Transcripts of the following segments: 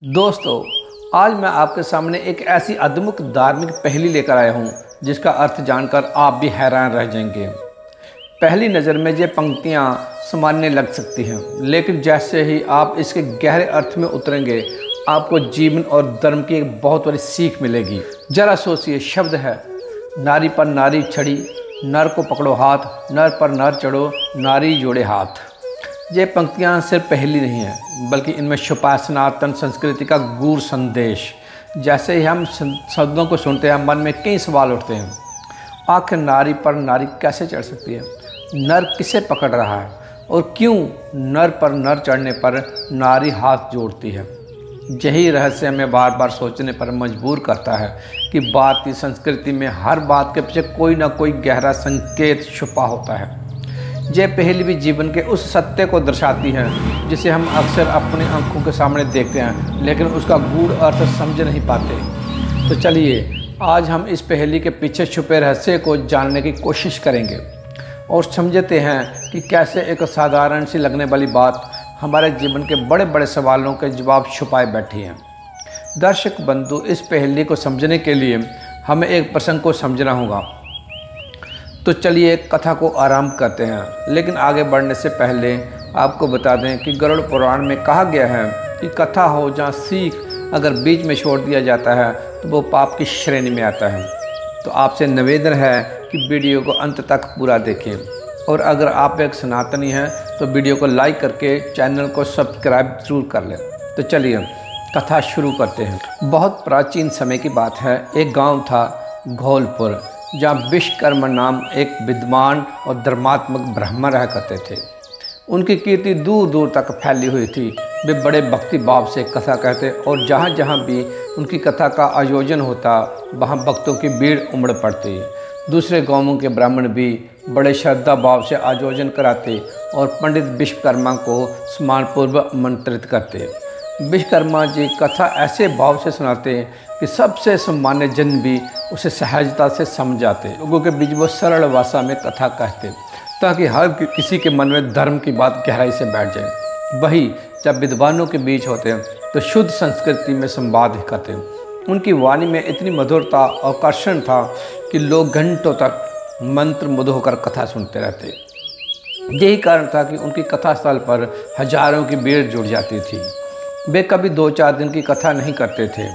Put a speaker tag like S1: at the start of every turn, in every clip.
S1: दोस्तों, आज मैं आपके सामने एक ऐसी अद्भुत धार्मिक पहेली लेकर आया हूँ जिसका अर्थ जानकर आप भी हैरान रह जाएंगे। पहली नज़र में ये पंक्तियाँ सामान्य लग सकती हैं, लेकिन जैसे ही आप इसके गहरे अर्थ में उतरेंगे आपको जीवन और धर्म की एक बहुत बड़ी सीख मिलेगी। जरा सोचिए, शब्द है नारी पर नारी छड़ी, नर को पकड़ो हाथ, नर पर नर चढ़ो, नारी जोड़े हाथ। ये पंक्तियाँ सिर्फ पहेली नहीं है, बल्कि इनमें छुपा सनातन संस्कृति का गूढ़ संदेश। जैसे ही हम शब्दों को सुनते हैं मन में कई सवाल उठते हैं। आखिर नारी पर नारी कैसे चढ़ सकती है? नर किसे पकड़ रहा है? और क्यों नर पर नर चढ़ने पर नारी हाथ जोड़ती है? यही रहस्य हमें बार बार सोचने पर मजबूर करता है कि भारतीय संस्कृति में हर बात के पीछे कोई ना कोई गहरा संकेत छुपा होता है। ये पहेली भी जीवन के उस सत्य को दर्शाती है जिसे हम अक्सर अपनी आंखों के सामने देखते हैं, लेकिन उसका गूढ़ अर्थ समझ नहीं पाते। तो चलिए आज हम इस पहेली के पीछे छुपे रहस्य को जानने की कोशिश करेंगे और समझते हैं कि कैसे एक साधारण सी लगने वाली बात हमारे जीवन के बड़े बड़े सवालों के जवाब छुपाए बैठी है। दर्शक बंधु, इस पहेली को समझने के लिए हमें एक प्रसंग को समझना होगा। तो चलिए कथा को आरंभ करते हैं, लेकिन आगे बढ़ने से पहले आपको बता दें कि गरुड़ पुराण में कहा गया है कि कथा हो जहाँ सीख अगर बीच में छोड़ दिया जाता है तो वो पाप की श्रेणी में आता है। तो आपसे निवेदन है कि वीडियो को अंत तक पूरा देखें, और अगर आप एक सनातनी हैं तो वीडियो को लाइक करके चैनल को सब्सक्राइब जरूर कर लें। तो चलिए कथा शुरू करते हैं। बहुत प्राचीन समय की बात है। एक गाँव था घोलपुर, जहाँ विश्वकर्मा नाम एक विद्वान और धर्मात्मक ब्राह्मण रहा करते थे। उनकी कीर्ति दूर दूर तक फैली हुई थी। वे बड़े भक्ति भाव से कथा कहते और जहाँ जहाँ भी उनकी कथा का आयोजन होता वहाँ भक्तों की भीड़ उमड़ पड़ती। दूसरे गांवों के ब्राह्मण भी बड़े श्रद्धा भाव से आयोजन कराते और पंडित विश्वकर्मा को सम्मानपूर्वक आमंत्रित करते। विश्वकर्मा जी कथा ऐसे भाव से सुनाते कि सबसे सामान्य जन भी उसे सहजता से समझ जाते। लोगों के बीच वो सरल भाषा में कथा कहते ताकि हर किसी के मन में धर्म की बात गहराई से बैठ जाए। वही जब विद्वानों के बीच होते तो शुद्ध संस्कृति में संवाद करते। उनकी वाणी में इतनी मधुरता और आकर्षण था कि लोग घंटों तक मंत्रमुग्ध होकर कथा सुनते रहते। यही कारण था कि उनकी कथा स्थल पर हजारों की भीड़ जुड़ जाती थी। वे कभी 2-4 दिन की कथा नहीं करते थे।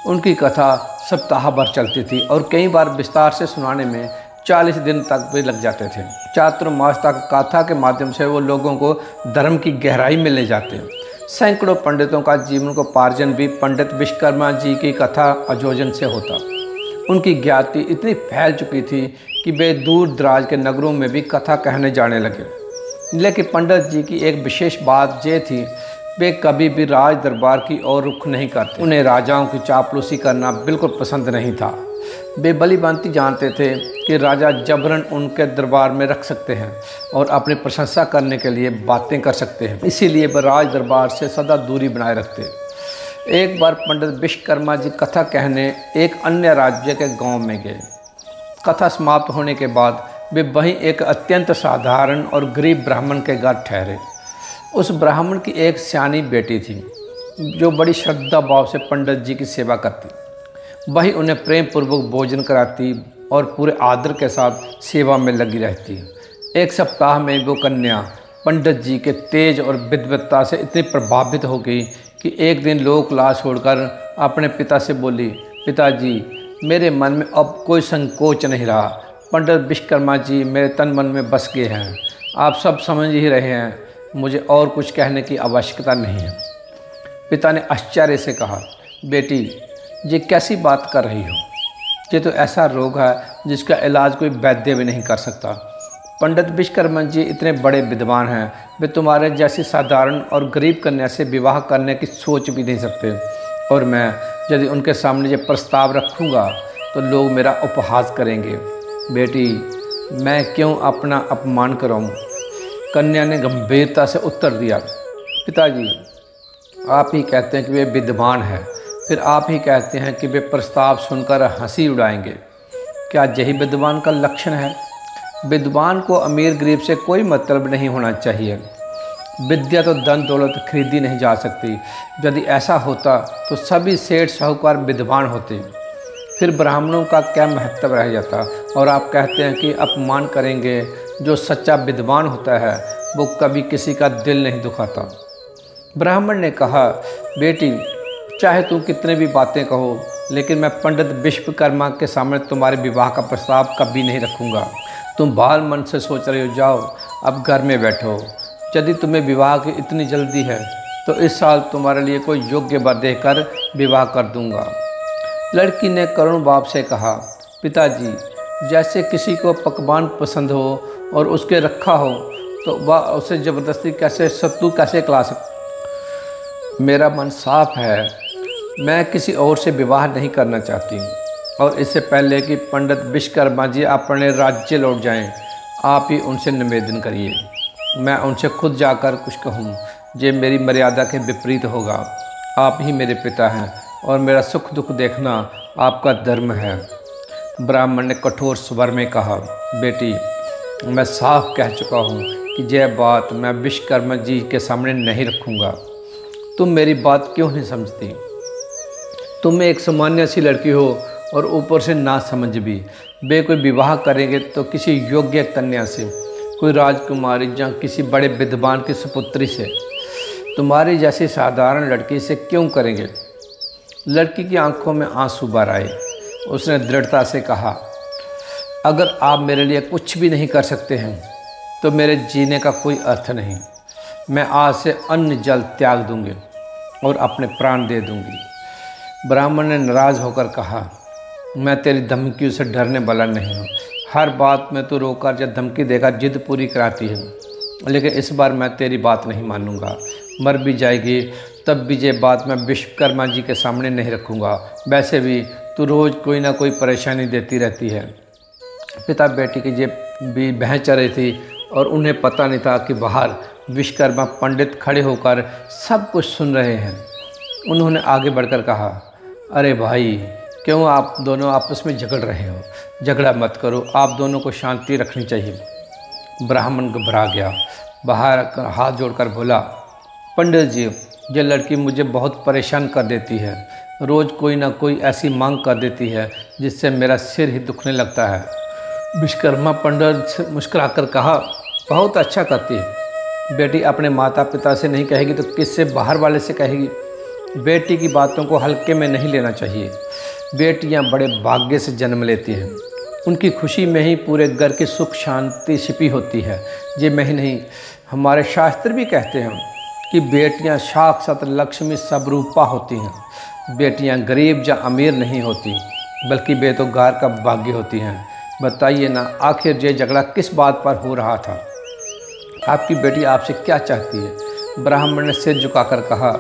S1: उनकी कथा सप्ताह भर चलती थी और कई बार विस्तार से सुनाने में 40 दिन तक भी लग जाते थे। चातुर्मास तक कथा के माध्यम से वो लोगों को धर्म की गहराई में ले जाते। सैकड़ों पंडितों का जीवन को पार्जन भी पंडित विश्वकर्मा जी की कथा आयोजन से होता। उनकी ख्याति इतनी फैल चुकी थी कि वे दूर दराज के नगरों में भी कथा कहने जाने लगे। लेकिन पंडित जी की एक विशेष बात ये थी, वे कभी भी राज दरबार की ओर रुख नहीं करते। उन्हें राजाओं की चापलूसी करना बिल्कुल पसंद नहीं था। वे भली भांति जानते थे कि राजा जबरन उनके दरबार में रख सकते हैं और अपनी प्रशंसा करने के लिए बातें कर सकते हैं, इसीलिए वे राज दरबार से सदा दूरी बनाए रखते। एक बार पंडित विश्वकर्मा जी कथा कहने एक अन्य राज्य के गांव में गए। कथा समाप्त होने के बाद वे वहीं एक अत्यंत साधारण और गरीब ब्राह्मण के घर ठहरे। उस ब्राह्मण की एक सियानी बेटी थी जो बड़ी श्रद्धा भाव से पंडित जी की सेवा करती। वही उन्हें प्रेम पूर्वक भोजन कराती और पूरे आदर के साथ सेवा में लगी रहती। एक सप्ताह में वो कन्या पंडित जी के तेज और विद्वत्ता से इतनी प्रभावित हो गई कि एक दिन लोक लाज छोड़कर अपने पिता से बोली, पिताजी, मेरे मन में अब कोई संकोच नहीं रहा। पंडित विश्वकर्मा जी मेरे तन मन में बस गए हैं। आप सब समझ ही रहे हैं, मुझे और कुछ कहने की आवश्यकता नहीं है। पिता ने आश्चर्य से कहा, बेटी, ये कैसी बात कर रही हो? ये तो ऐसा रोग है जिसका इलाज कोई वैद्य भी नहीं कर सकता। पंडित विश्वकर्मा जी इतने बड़े विद्वान हैं, वे तुम्हारे जैसी साधारण और गरीब कन्या से विवाह करने की सोच भी नहीं सकते। और मैं यदि उनके सामने ये प्रस्ताव रखूँगा तो लोग मेरा उपहास करेंगे। बेटी, मैं क्यों अपना अपमान कराऊँ? कन्या ने गंभीरता से उत्तर दिया, पिताजी, आप ही कहते हैं कि वे विद्वान हैं, फिर आप ही कहते हैं कि वे प्रस्ताव सुनकर हंसी उड़ाएंगे। क्या यही विद्वान का लक्षण है? विद्वान को अमीर गरीब से कोई मतलब नहीं होना चाहिए। विद्या तो धन दौलत खरीदी नहीं जा सकती। यदि ऐसा होता तो सभी सेठ साहूकार विद्वान होते, फिर ब्राह्मणों का क्या महत्व रह जाता। और आप कहते हैं कि अपमान करेंगे। जो सच्चा विद्वान होता है वो कभी किसी का दिल नहीं दुखाता। ब्राह्मण ने कहा, बेटी चाहे तुम कितने भी बातें कहो, लेकिन मैं पंडित विश्वकर्मा के सामने तुम्हारे विवाह का प्रस्ताव कभी नहीं रखूँगा। तुम बाल मन से सोच रहे हो, जाओ अब घर में बैठो। यदि तुम्हें विवाह की इतनी जल्दी है तो इस साल तुम्हारे लिए कोई योग्य वर देखकर विवाह कर दूंगा। लड़की ने करुण बाप से कहा, पिताजी जैसे किसी को पकवान पसंद हो और उसके रखा हो तो वह उसे ज़बरदस्ती कैसे सत्तू कैसे खिला सकता। मेरा मन साफ है, मैं किसी और से विवाह नहीं करना चाहती। और इससे पहले कि पंडित विश्वकर्मा जी अपने राज्य लौट जाएं, आप ही उनसे निवेदन करिए। मैं उनसे खुद जाकर कुछ कहूँ जे मेरी मर्यादा के विपरीत होगा। आप ही मेरे पिता हैं और मेरा सुख दुख देखना आपका धर्म है। ब्राह्मण ने कठोर स्वर में कहा, बेटी मैं साफ कह चुका हूँ कि यह बात मैं विश्वकर्मा जी के सामने नहीं रखूँगा। तुम मेरी बात क्यों नहीं समझती? तुम एक सामान्य सी लड़की हो और ऊपर से ना समझ भी। वे कोई विवाह करेंगे तो किसी योग्य कन्या से, कोई राजकुमारी या किसी बड़े विद्वान की सुपुत्री से। तुम्हारी जैसी साधारण लड़की से क्यों करेंगे? लड़की की आंखों में आंसू भर आए। उसने दृढ़ता से कहा, अगर आप मेरे लिए कुछ भी नहीं कर सकते हैं तो मेरे जीने का कोई अर्थ नहीं। मैं आज से अन्न जल त्याग दूंगी और अपने प्राण दे दूंगी। ब्राह्मण ने नाराज़ होकर कहा, मैं तेरी धमकियों से डरने वाला नहीं हूँ। हर बात में तू रोकर या धमकी देकर जिद पूरी कराती है, लेकिन इस बार मैं तेरी बात नहीं मानूंगा। मर भी जाएगी तब भी ये बात मैं विश्वकर्मा जी के सामने नहीं रखूँगा। वैसे भी तू रोज़ कोई ना कोई परेशानी देती रहती है। पिता बेटी की ये भी बहस चल रही थी और उन्हें पता नहीं था कि बाहर विश्वकर्मा पंडित खड़े होकर सब कुछ सुन रहे हैं। उन्होंने आगे बढ़कर कहा, अरे भाई क्यों आप दोनों आपस में झगड़ रहे हो? झगड़ा मत करो, आप दोनों को शांति रखनी चाहिए। ब्राह्मण घबरा गया, बाहर हाथ जोड़कर बोला, पंडित जी ये लड़की मुझे बहुत परेशान कर देती है। रोज़ कोई ना कोई ऐसी मांग कर देती है जिससे मेरा सिर ही दुखने लगता है। विश्वकर्मा पंडित मुस्कुराकर कहा, बहुत अच्छा करती है। बेटी अपने माता पिता से नहीं कहेगी तो किससे, बाहर वाले से कहेगी। बेटी की बातों को हल्के में नहीं लेना चाहिए। बेटियां बड़े भाग्य से जन्म लेती हैं। उनकी खुशी में ही पूरे घर की सुख शांति छिपी होती है। ये मैं ही नहीं, हमारे शास्त्र भी कहते हैं कि बेटियां साक्षात लक्ष्मी स्वरूपा होती हैं। बेटियां गरीब या अमीर नहीं होती, बल्कि वे तो घर का भाग्य होती हैं। बताइए ना, आखिर ये झगड़ा किस बात पर हो रहा था? आपकी बेटी आपसे क्या चाहती है? ब्राह्मण ने सिर झुकाकर कहा,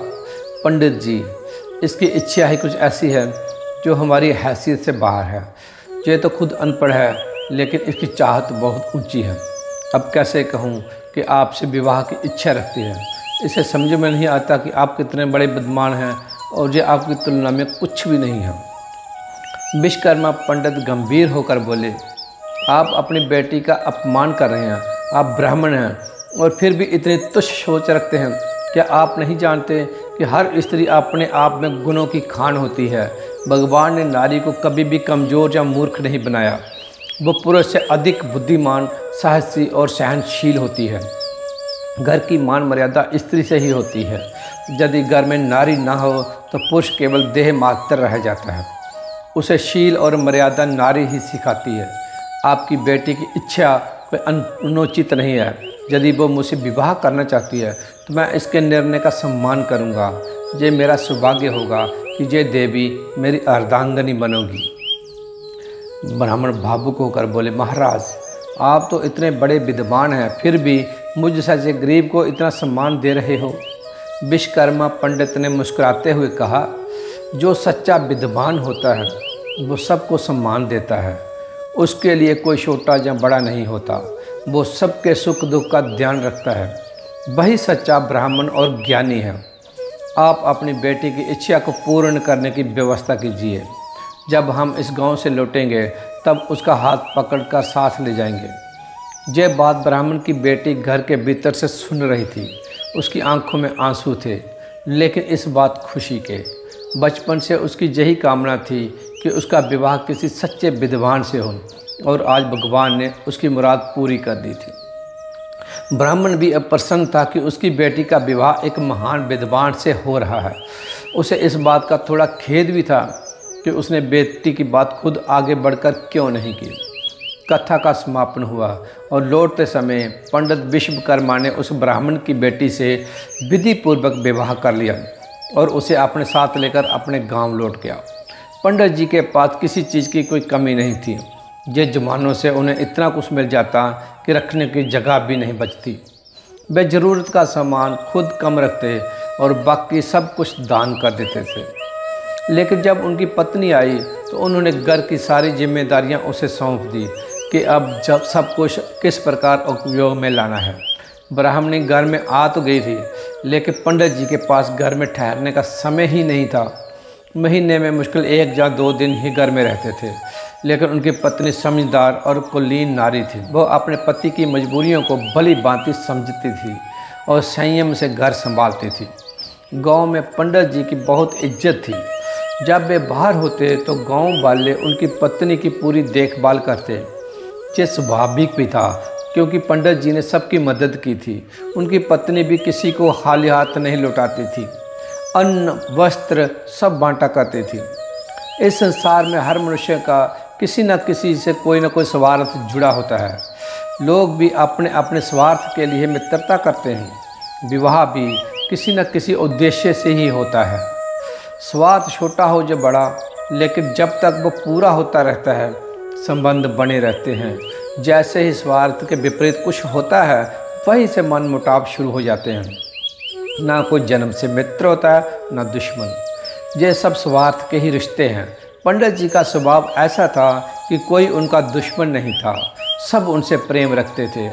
S1: पंडित जी इसकी इच्छा ही कुछ ऐसी है जो हमारी हैसियत से बाहर है। ये तो खुद अनपढ़ है, लेकिन इसकी चाहत बहुत ऊंची है। अब कैसे कहूँ कि आपसे विवाह की इच्छा रखती है। इसे समझ में नहीं आता कि आप कितने बड़े विद्वान हैं और ये आपकी तुलना में कुछ भी नहीं है। विश्वकर्मा पंडित गंभीर होकर बोले, आप अपनी बेटी का अपमान कर रहे हैं। आप ब्राह्मण हैं और फिर भी इतनी तुच्छ सोच रखते हैं। क्या आप नहीं जानते कि हर स्त्री अपने आप में गुणों की खान होती है? भगवान ने नारी को कभी भी कमज़ोर या मूर्ख नहीं बनाया। वो पुरुष से अधिक बुद्धिमान, साहसी और सहनशील होती है। घर की मान मर्यादा स्त्री से ही होती है। यदि घर में नारी ना हो तो पुरुष केवल देह मात्र रह जाता है। उसे शील और मर्यादा नारी ही सिखाती है। आपकी बेटी की इच्छा कोई अनुचित नहीं है। यदि वो मुझसे विवाह करना चाहती है तो मैं इसके निर्णय का सम्मान करूंगा। ये मेरा सौभाग्य होगा कि ये देवी मेरी अर्धांगनी बनोगी। ब्राह्मण भावुक होकर बोले, महाराज आप तो इतने बड़े विद्वान हैं, फिर भी मुझ जैसे गरीब को इतना सम्मान दे रहे हो। विश्वकर्मा पंडित ने मुस्कुराते हुए कहा, जो सच्चा विद्वान होता है वो सबको सम्मान देता है। उसके लिए कोई छोटा या बड़ा नहीं होता। वो सबके सुख दुख का ध्यान रखता है। वही सच्चा ब्राह्मण और ज्ञानी है। आप अपनी बेटी की इच्छा को पूर्ण करने की व्यवस्था कीजिए। जब हम इस गांव से लौटेंगे तब उसका हाथ पकड़कर साथ ले जाएंगे। ये बात ब्राह्मण की बेटी घर के भीतर से सुन रही थी। उसकी आंखों में आंसू थे, लेकिन इस बात खुशी के। बचपन से उसकी यही कामना थी कि उसका विवाह किसी सच्चे विद्वान से हो, और आज भगवान ने उसकी मुराद पूरी कर दी थी। ब्राह्मण भी अब प्रसन्न था कि उसकी बेटी का विवाह एक महान विद्वान से हो रहा है। उसे इस बात का थोड़ा खेद भी था कि उसने बेटी की बात खुद आगे बढ़कर क्यों नहीं की। कथा का समापन हुआ और लौटते समय पंडित विश्वकर्मा ने उस ब्राह्मण की बेटी से विधि पूर्वक विवाह कर लिया और उसे अपने साथ लेकर अपने गांव लौट गया। पंडित जी के पास किसी चीज़ की कोई कमी नहीं थी। ये जमानों से उन्हें इतना कुछ मिल जाता कि रखने की जगह भी नहीं बचती। वे ज़रूरत का सामान खुद कम रखते और बाकी सब कुछ दान कर देते थे। लेकिन जब उनकी पत्नी आई तो उन्होंने घर की सारी जिम्मेदारियां उसे सौंप दी कि अब जब सब कुछ किस प्रकार उपयोग में लाना है। ब्राह्मणी घर में आ तो गई थी, लेकिन पंडित जी के पास घर में ठहरने का समय ही नहीं था। महीने में मुश्किल 1 या 2 दिन ही घर में रहते थे, लेकिन उनकी पत्नी समझदार और कुलीन नारी थी। वो अपने पति की मजबूरियों को भली भांति समझती थी और संयम से घर संभालती थी। गांव में पंडित जी की बहुत इज्जत थी। जब वे बाहर होते तो गांव वाले उनकी पत्नी की पूरी देखभाल करते। ये स्वाभाविक भी था, क्योंकि पंडित जी ने सबकी मदद की थी। उनकी पत्नी भी किसी को खाली हाथ नहीं लौटाती थी, अन्न वस्त्र सब बांटा करती थी। इस संसार में हर मनुष्य का किसी न किसी से कोई न कोई स्वार्थ जुड़ा होता है। लोग भी अपने अपने स्वार्थ के लिए मित्रता करते हैं। विवाह भी किसी न किसी उद्देश्य से ही होता है। स्वार्थ छोटा हो या बड़ा, लेकिन जब तक वो पूरा होता रहता है संबंध बने रहते हैं। जैसे ही स्वार्थ के विपरीत कुछ होता है, वहीं से मनमुटाव शुरू हो जाते हैं। ना कोई जन्म से मित्र होता है, ना दुश्मन। ये सब स्वार्थ के ही रिश्ते हैं। पंडित जी का स्वभाव ऐसा था कि कोई उनका दुश्मन नहीं था, सब उनसे प्रेम रखते थे।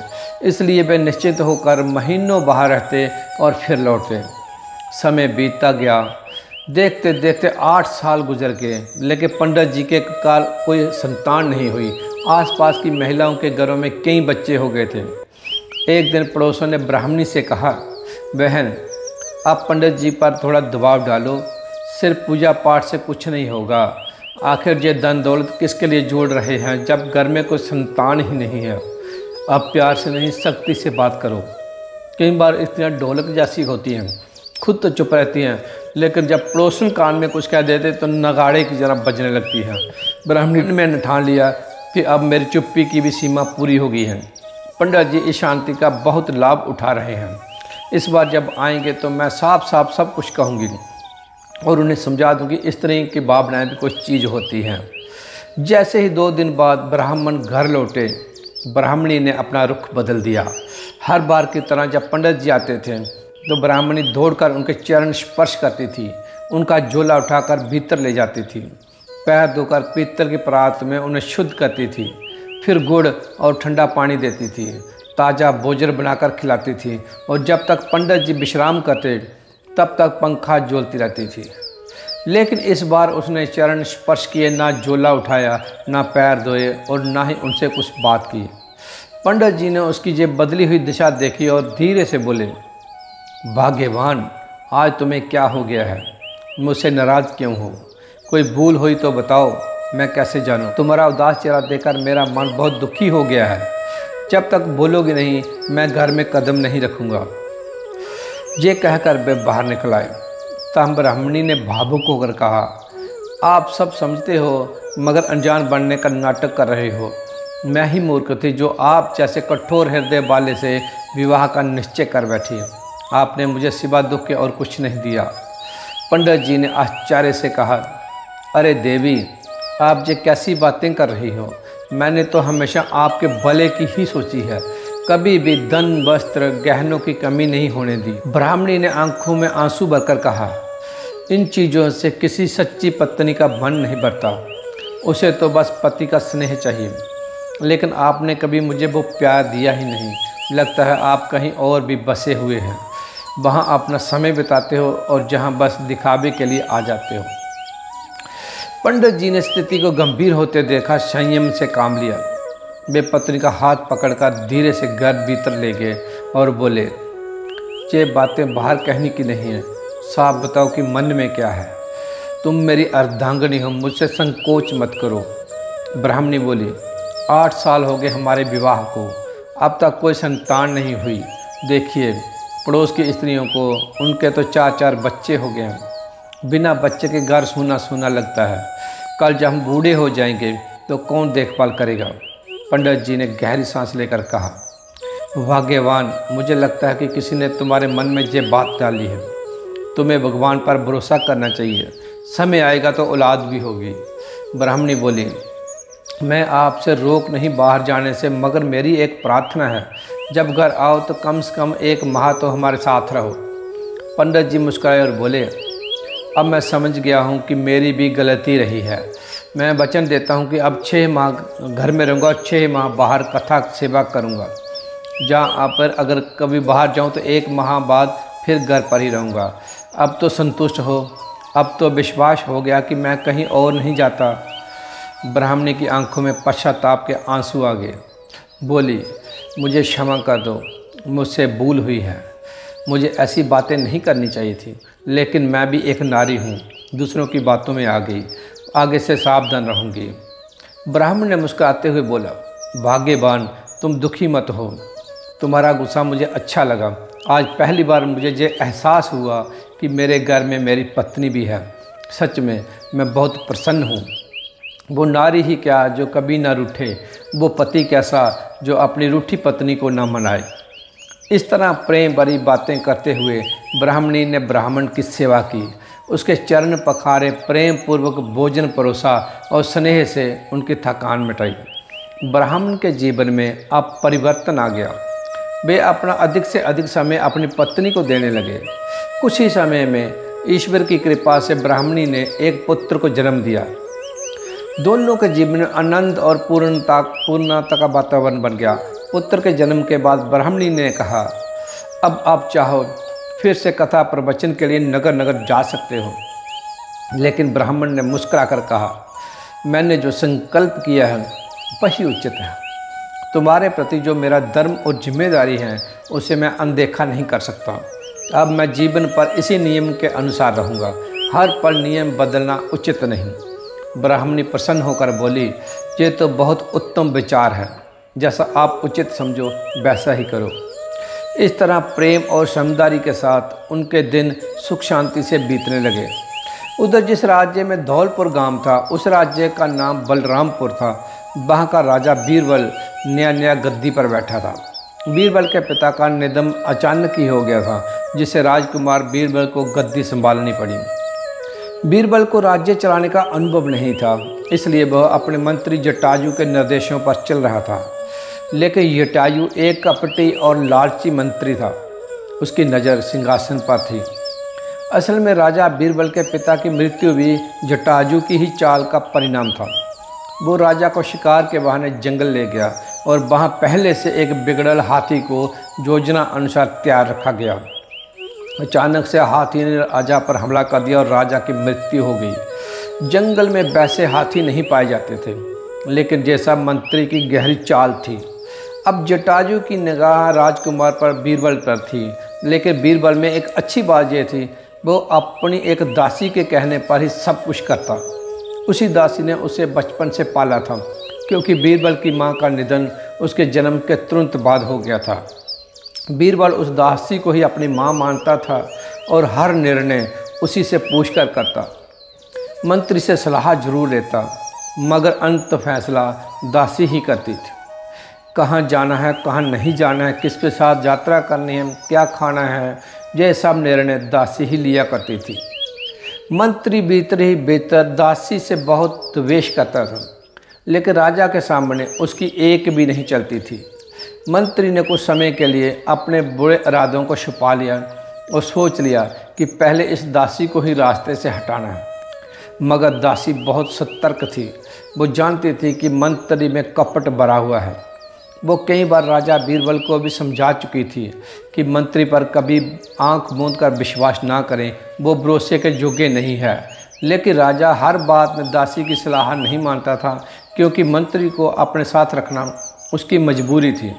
S1: इसलिए वे निश्चित होकर महीनों बाहर रहते और फिर लौटते। समय बीतता गया। देखते देखते 8 साल गुजर गए, लेकिन पंडित जी के काल कोई संतान नहीं हुई। आसपास की महिलाओं के घरों में कई बच्चे हो गए थे। एक दिन पड़ोसों ने ब्राह्मणी से कहा, बहन आप पंडित जी पर थोड़ा दबाव डालो, सिर्फ पूजा पाठ से कुछ नहीं होगा। आखिर ये धन दौलत किसके लिए जोड़ रहे हैं जब घर में कोई संतान ही नहीं है। अब प्यार से नहीं, सख्ती से बात करो। कई बार स्त्रियाँ ढोलक जैसी होती हैं, खुद तो चुप रहती हैं, लेकिन जब पड़ोसन कान में कुछ कह देते तो नगाड़े की तरह बजने लगती हैं। ब्राह्मणी ने ठान लिया कि अब मेरी चुप्पी की भी सीमा पूरी हो गई है। पंडित जी इस शांति का बहुत लाभ उठा रहे हैं। इस बार जब आएंगे तो मैं साफ साफ सब कुछ कहूँगी और उन्हें समझा दूँगी इस तरह की भावनाएं भी कुछ चीज़ होती हैं। जैसे ही 2 दिन बाद ब्राह्मण घर लौटे, ब्राह्मणी ने अपना रुख बदल दिया। हर बार की तरह जब पंडित जी आते थे तो ब्राह्मणी दौड़कर उनके चरण स्पर्श करती थी, उनका झोला उठाकर भीतर ले जाती थी, पैर धोकर पीतल के परात में उन्हें शुद्ध करती थी, फिर गुड़ और ठंडा पानी देती थी, ताज़ा भोजन बनाकर खिलाती थी और जब तक पंडित जी विश्राम करते तब तक पंखा झोलती रहती थी। लेकिन इस बार उसने चरण स्पर्श किए, ना झोला उठाया, ना पैर धोए और ना ही उनसे कुछ बात की। पंडित जी ने उसकी ये बदली हुई दिशा देखी और धीरे से बोले, भाग्यवान, आज तुम्हें क्या हो गया है? मुझसे नाराज़ क्यों हो? कोई भूल हुई तो बताओ, मैं कैसे जानूं? तुम्हारा उदास चेहरा देखकर मेरा मन बहुत दुखी हो गया है। जब तक बोलोगे नहीं, मैं घर में कदम नहीं रखूँगा। ये कहकर वे बाहर निकल आए। तब ब्राह्मणी ने भावुक होकर कहा, आप सब समझते हो मगर अनजान बनने का नाटक कर रहे हो। मैं ही मूर्ख थी जो आप जैसे कठोर हृदय वाले से विवाह का निश्चय कर बैठी। आपने मुझे सिवा दुख के और कुछ नहीं दिया। पंडित जी ने आश्चर्य से कहा, अरे देवी, आप ये कैसी बातें कर रही हो? मैंने तो हमेशा आपके भले की ही सोची है, कभी भी धन वस्त्र गहनों की कमी नहीं होने दी। ब्राह्मणी ने आंखों में आंसू भरकर कहा, इन चीज़ों से किसी सच्ची पत्नी का मन नहीं भरता, उसे तो बस पति का स्नेह चाहिए। लेकिन आपने कभी मुझे वो प्यार दिया ही नहीं। लगता है आप कहीं और भी बसे हुए हैं, वहाँ अपना समय बिताते हो और जहाँ बस दिखावे के लिए आ जाते हो। पंडित जी ने स्थिति को गंभीर होते देखा, संयम से काम लिया। वे पत्नी का हाथ पकड़कर धीरे से घर भीतर ले गए और बोले, ये बातें बाहर कहने की नहीं है, साफ बताओ कि मन में क्या है। तुम मेरी अर्धांगिनी हो, मुझसे संकोच मत करो। ब्राह्मणी बोली, 8 साल हो गए हमारे विवाह को, अब तक कोई संतान नहीं हुई। देखिए पड़ोस की स्त्रियों को, उनके तो 4-4 बच्चे हो गए हैं। बिना बच्चे के घर सूना सूना लगता है। कल जब हम बूढ़े हो जाएंगे तो कौन देखभाल करेगा। पंडित जी ने गहरी सांस लेकर कहा, भाग्यवान, मुझे लगता है कि किसी ने तुम्हारे मन में ये बात डाली है। तुम्हें भगवान पर भरोसा करना चाहिए, समय आएगा तो औलाद भी होगी। ब्राह्मणी बोली, मैं आपसे रोक नहीं बाहर जाने से, मगर मेरी एक प्रार्थना है, जब घर आओ तो कम से कम 1 माह तो हमारे साथ रहो। पंडित जी मुस्कुराए और बोले, अब मैं समझ गया हूँ कि मेरी भी गलती रही है। मैं वचन देता हूँ कि अब 6 माह घर में रहूँगा, 6 माह बाहर कथा सेवा करूँगा। जहाँ पर अगर कभी बाहर जाऊँ तो 1 माह बाद फिर घर पर ही रहूँगा। अब तो संतुष्ट हो, अब तो विश्वास हो गया कि मैं कहीं और नहीं जाता। ब्राह्मणी की आंखों में पश्चाताप के आंसू आ गए। बोली, मुझे क्षमा कर दो, मुझसे भूल हुई है, मुझे ऐसी बातें नहीं करनी चाहिए थी, लेकिन मैं भी एक नारी हूँ, दूसरों की बातों में आ गई, आगे से सावधान रहूँगी। ब्राह्मण ने मुस्कुराते हुए बोला, भाग्यवान, तुम दुखी मत हो, तुम्हारा गुस्सा मुझे अच्छा लगा। आज पहली बार मुझे ये एहसास हुआ कि मेरे घर में मेरी पत्नी भी है। सच में मैं बहुत प्रसन्न हूँ। वो नारी ही क्या जो कभी ना रूठे, वो पति कैसा जो अपनी रूठी पत्नी को न मनाए। इस तरह प्रेम भरी बातें करते हुए ब्राह्मणी ने ब्राह्मण की सेवा की, उसके चरण पखारे, प्रेम पूर्वक भोजन परोसा और स्नेह से उनकी थकान मिटाई। ब्राह्मण के जीवन में अब परिवर्तन आ गया। वे अपना अधिक से अधिक समय अपनी पत्नी को देने लगे। कुछ ही समय में ईश्वर की कृपा से ब्राह्मणी ने एक पुत्र को जन्म दिया। दोनों के जीवन में आनंद और पूर्णता का वातावरण बन गया। पुत्र के जन्म के बाद ब्राह्मणी ने कहा, अब आप चाहो फिर से कथा प्रवचन के लिए नगर नगर जा सकते हो। लेकिन ब्राह्मण ने मुस्कुरा कर कहा, मैंने जो संकल्प किया है वही उचित है। तुम्हारे प्रति जो मेरा धर्म और जिम्मेदारी है उसे मैं अनदेखा नहीं कर सकता। अब मैं जीवन पर इसी नियम के अनुसार रहूँगा। हर पल नियम बदलना उचित नहीं। ब्राह्मणी प्रसन्न होकर बोली, ये तो बहुत उत्तम विचार है, जैसा आप उचित समझो वैसा ही करो। इस तरह प्रेम और समझदारी के साथ उनके दिन सुख शांति से बीतने लगे। उधर जिस राज्य में धौलपुर गांव था, उस राज्य का नाम बलरामपुर था। वहाँ का राजा बीरबल नया नया गद्दी पर बैठा था। बीरबल के पिता का निधन अचानक ही हो गया था, जिससे राजकुमार बीरबल को गद्दी संभालनी पड़ी। बीरबल को राज्य चलाने का अनुभव नहीं था, इसलिए वह अपने मंत्री जटायु के निर्देशों पर चल रहा था। लेकिन जटायु एक कपटी और लालची मंत्री था। उसकी नज़र सिंहासन पर थी। असल में राजा बीरबल के पिता की मृत्यु भी जटायु की ही चाल का परिणाम था। वो राजा को शिकार के बहाने जंगल ले गया और वहाँ पहले से एक बिगड़ल हाथी को योजना अनुसार तैयार रखा गया। अचानक से हाथी ने राजा पर हमला कर दिया और राजा की मृत्यु हो गई। जंगल में वैसे हाथी नहीं पाए जाते थे, लेकिन जैसा मंत्री की गहरी चाल थी। अब जटायु की निगाह राजकुमार पर बीरबल पर थी, लेकिन बीरबल में एक अच्छी बात यह थी, वो अपनी एक दासी के कहने पर ही सब कुछ करता। उसी दासी ने उसे बचपन से पाला था, क्योंकि बीरबल की मां का निधन उसके जन्म के तुरंत बाद हो गया था। बीरबल उस दासी को ही अपनी मां मानता था और हर निर्णय उसी से पूछकर करता। मंत्री से सलाह जरूर लेता, मगर अंत फैसला दासी ही करती थी। कहाँ जाना है, कहाँ नहीं जाना है, किसके साथ यात्रा करनी है, क्या खाना है, ये सब निर्णय दासी ही लिया करती थी। मंत्री भीतर ही भीतर दासी से बहुत द्वेष करता था, लेकिन राजा के सामने उसकी एक भी नहीं चलती थी। मंत्री ने कुछ समय के लिए अपने बुरे इरादों को छुपा लिया और सोच लिया कि पहले इस दासी को ही रास्ते से हटाना है। मगर दासी बहुत सतर्क थी। वो जानती थी कि मंत्री में कपट भरा हुआ है। वो कई बार राजा बीरबल को भी समझा चुकी थी कि मंत्री पर कभी आंख मूंद कर विश्वास ना करें, वो भरोसे के योग्य नहीं है। लेकिन राजा हर बात में दासी की सलाह नहीं मानता था, क्योंकि मंत्री को अपने साथ रखना उसकी मजबूरी थी।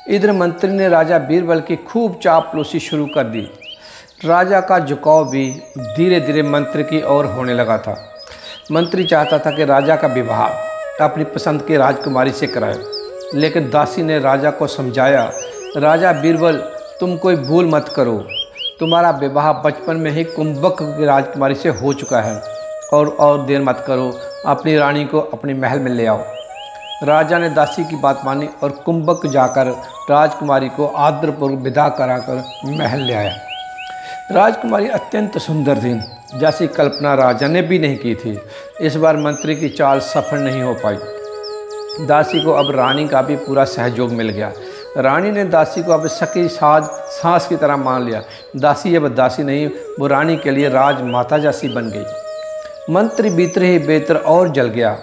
S1: इधर मंत्री ने राजा बीरबल की खूब चापलूसी शुरू कर दी। राजा का झुकाव भी धीरे धीरे मंत्री की ओर होने लगा था। मंत्री चाहता था कि राजा का विवाह अपनी पसंद की राजकुमारी से कराए, लेकिन दासी ने राजा को समझाया, राजा बीरबल, तुम कोई भूल मत करो, तुम्हारा विवाह बचपन में ही कुंभक की राजकुमारी से हो चुका है, और देर मत करो, अपनी रानी को अपने महल में ले आओ। राजा ने दासी की बात मानी और कुंभक जाकर राजकुमारी को आदरपूर्वक विदा कराकर महल ले आया। राजकुमारी अत्यंत सुंदर थी, जैसी कल्पना राजा ने भी नहीं की थी। इस बार मंत्री की चाल सफल नहीं हो पाई। दासी को अब रानी का भी पूरा सहयोग मिल गया। रानी ने दासी को अब सकी सांस की तरह मान लिया। दासी अब दासी नहीं, वो रानी के लिए राजमाता जैसी बन गई। मंत्री भीतर ही बेहतर और जल गया।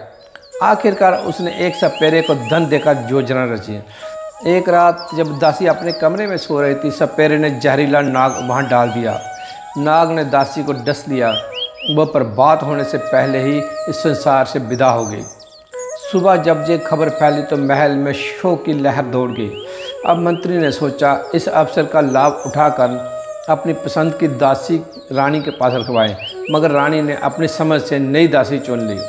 S1: आखिरकार उसने एक सपेरे को धन देकर योजना रची। एक रात जब दासी अपने कमरे में सो रही थी, सपेरे ने जहरीला नाग वहाँ डाल दिया। नाग ने दासी को डस लिया। वह बर्बाद होने से पहले ही इस संसार से विदा हो गई। सुबह जब ये खबर फैली तो महल में शोक की लहर दौड़ गई। अब मंत्री ने सोचा, इस अवसर का लाभ उठाकर अपनी पसंद की दासी रानी के पास रखवाएं, मगर रानी ने अपनी समझ से नई दासी चुन ली।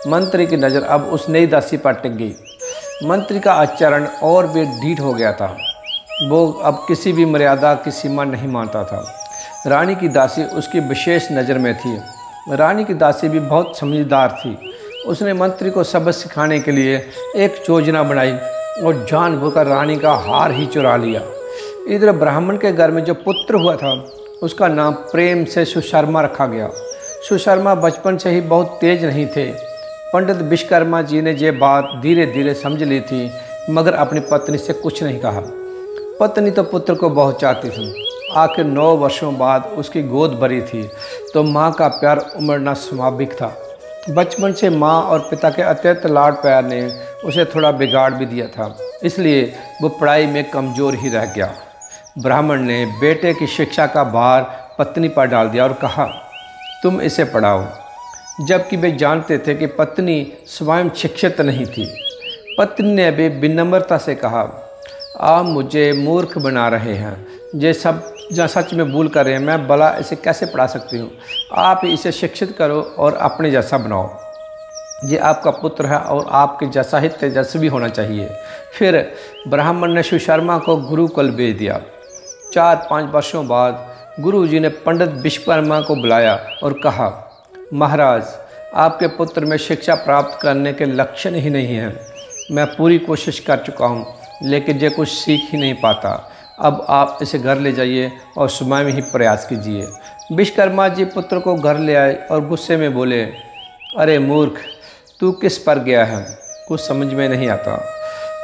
S1: मंत्री की नज़र अब उस नई दासी पर टिक गई। मंत्री का आचरण और भी ढीठ हो गया था। वो अब किसी भी मर्यादा की सीमा नहीं मानता था। रानी की दासी उसकी विशेष नज़र में थी। रानी की दासी भी बहुत समझदार थी। उसने मंत्री को सबक सिखाने के लिए एक योजना बनाई और जानबूझकर रानी का हार ही चुरा लिया। इधर ब्राह्मण के घर में जो पुत्र हुआ था, उसका नाम प्रेम से सुशर्मा रखा गया। सुशर्मा बचपन से ही बहुत तेज नहीं थे। पंडित विश्वकर्मा जी ने ये बात धीरे धीरे समझ ली थी, मगर अपनी पत्नी से कुछ नहीं कहा। पत्नी तो पुत्र को बहुत चाहती थी। आखिर 9 वर्षों बाद उसकी गोद भरी थी तो माँ का प्यार उमड़ना स्वाभाविक था। बचपन से माँ और पिता के अत्यंत लाड प्यार ने उसे थोड़ा बिगाड़ भी दिया था, इसलिए वो पढ़ाई में कमज़ोर ही रह गया। ब्राह्मण ने बेटे की शिक्षा का भार पत्नी पर डाल दिया और कहा, तुम इसे पढ़ाओ, जबकि वे जानते थे कि पत्नी स्वयं शिक्षित नहीं थी। पत्नी ने भी विनम्रता से कहा, आप मुझे मूर्ख बना रहे हैं, ये सब जहाँ सच में भूल कर रहे हैं, मैं भला इसे कैसे पढ़ा सकती हूँ। आप इसे शिक्षित करो और अपने जैसा बनाओ। ये आपका पुत्र है और आपके जैसा ही तेजस्वी होना चाहिए। फिर ब्राह्मण ने सुशर्मा को गुरुकुल भेज दिया। 4-5 वर्षों बाद गुरुजी ने पंडित विश्वकर्मा को बुलाया और कहा, महाराज, आपके पुत्र में शिक्षा प्राप्त करने के लक्षण ही नहीं हैं। मैं पूरी कोशिश कर चुका हूँ, लेकिन ये कुछ सीख ही नहीं पाता। अब आप इसे घर ले जाइए और स्वयं ही प्रयास कीजिए। विश्वकर्मा जी पुत्र को घर ले आए और गुस्से में बोले, अरे मूर्ख, तू किस पर गया है, कुछ समझ में नहीं आता।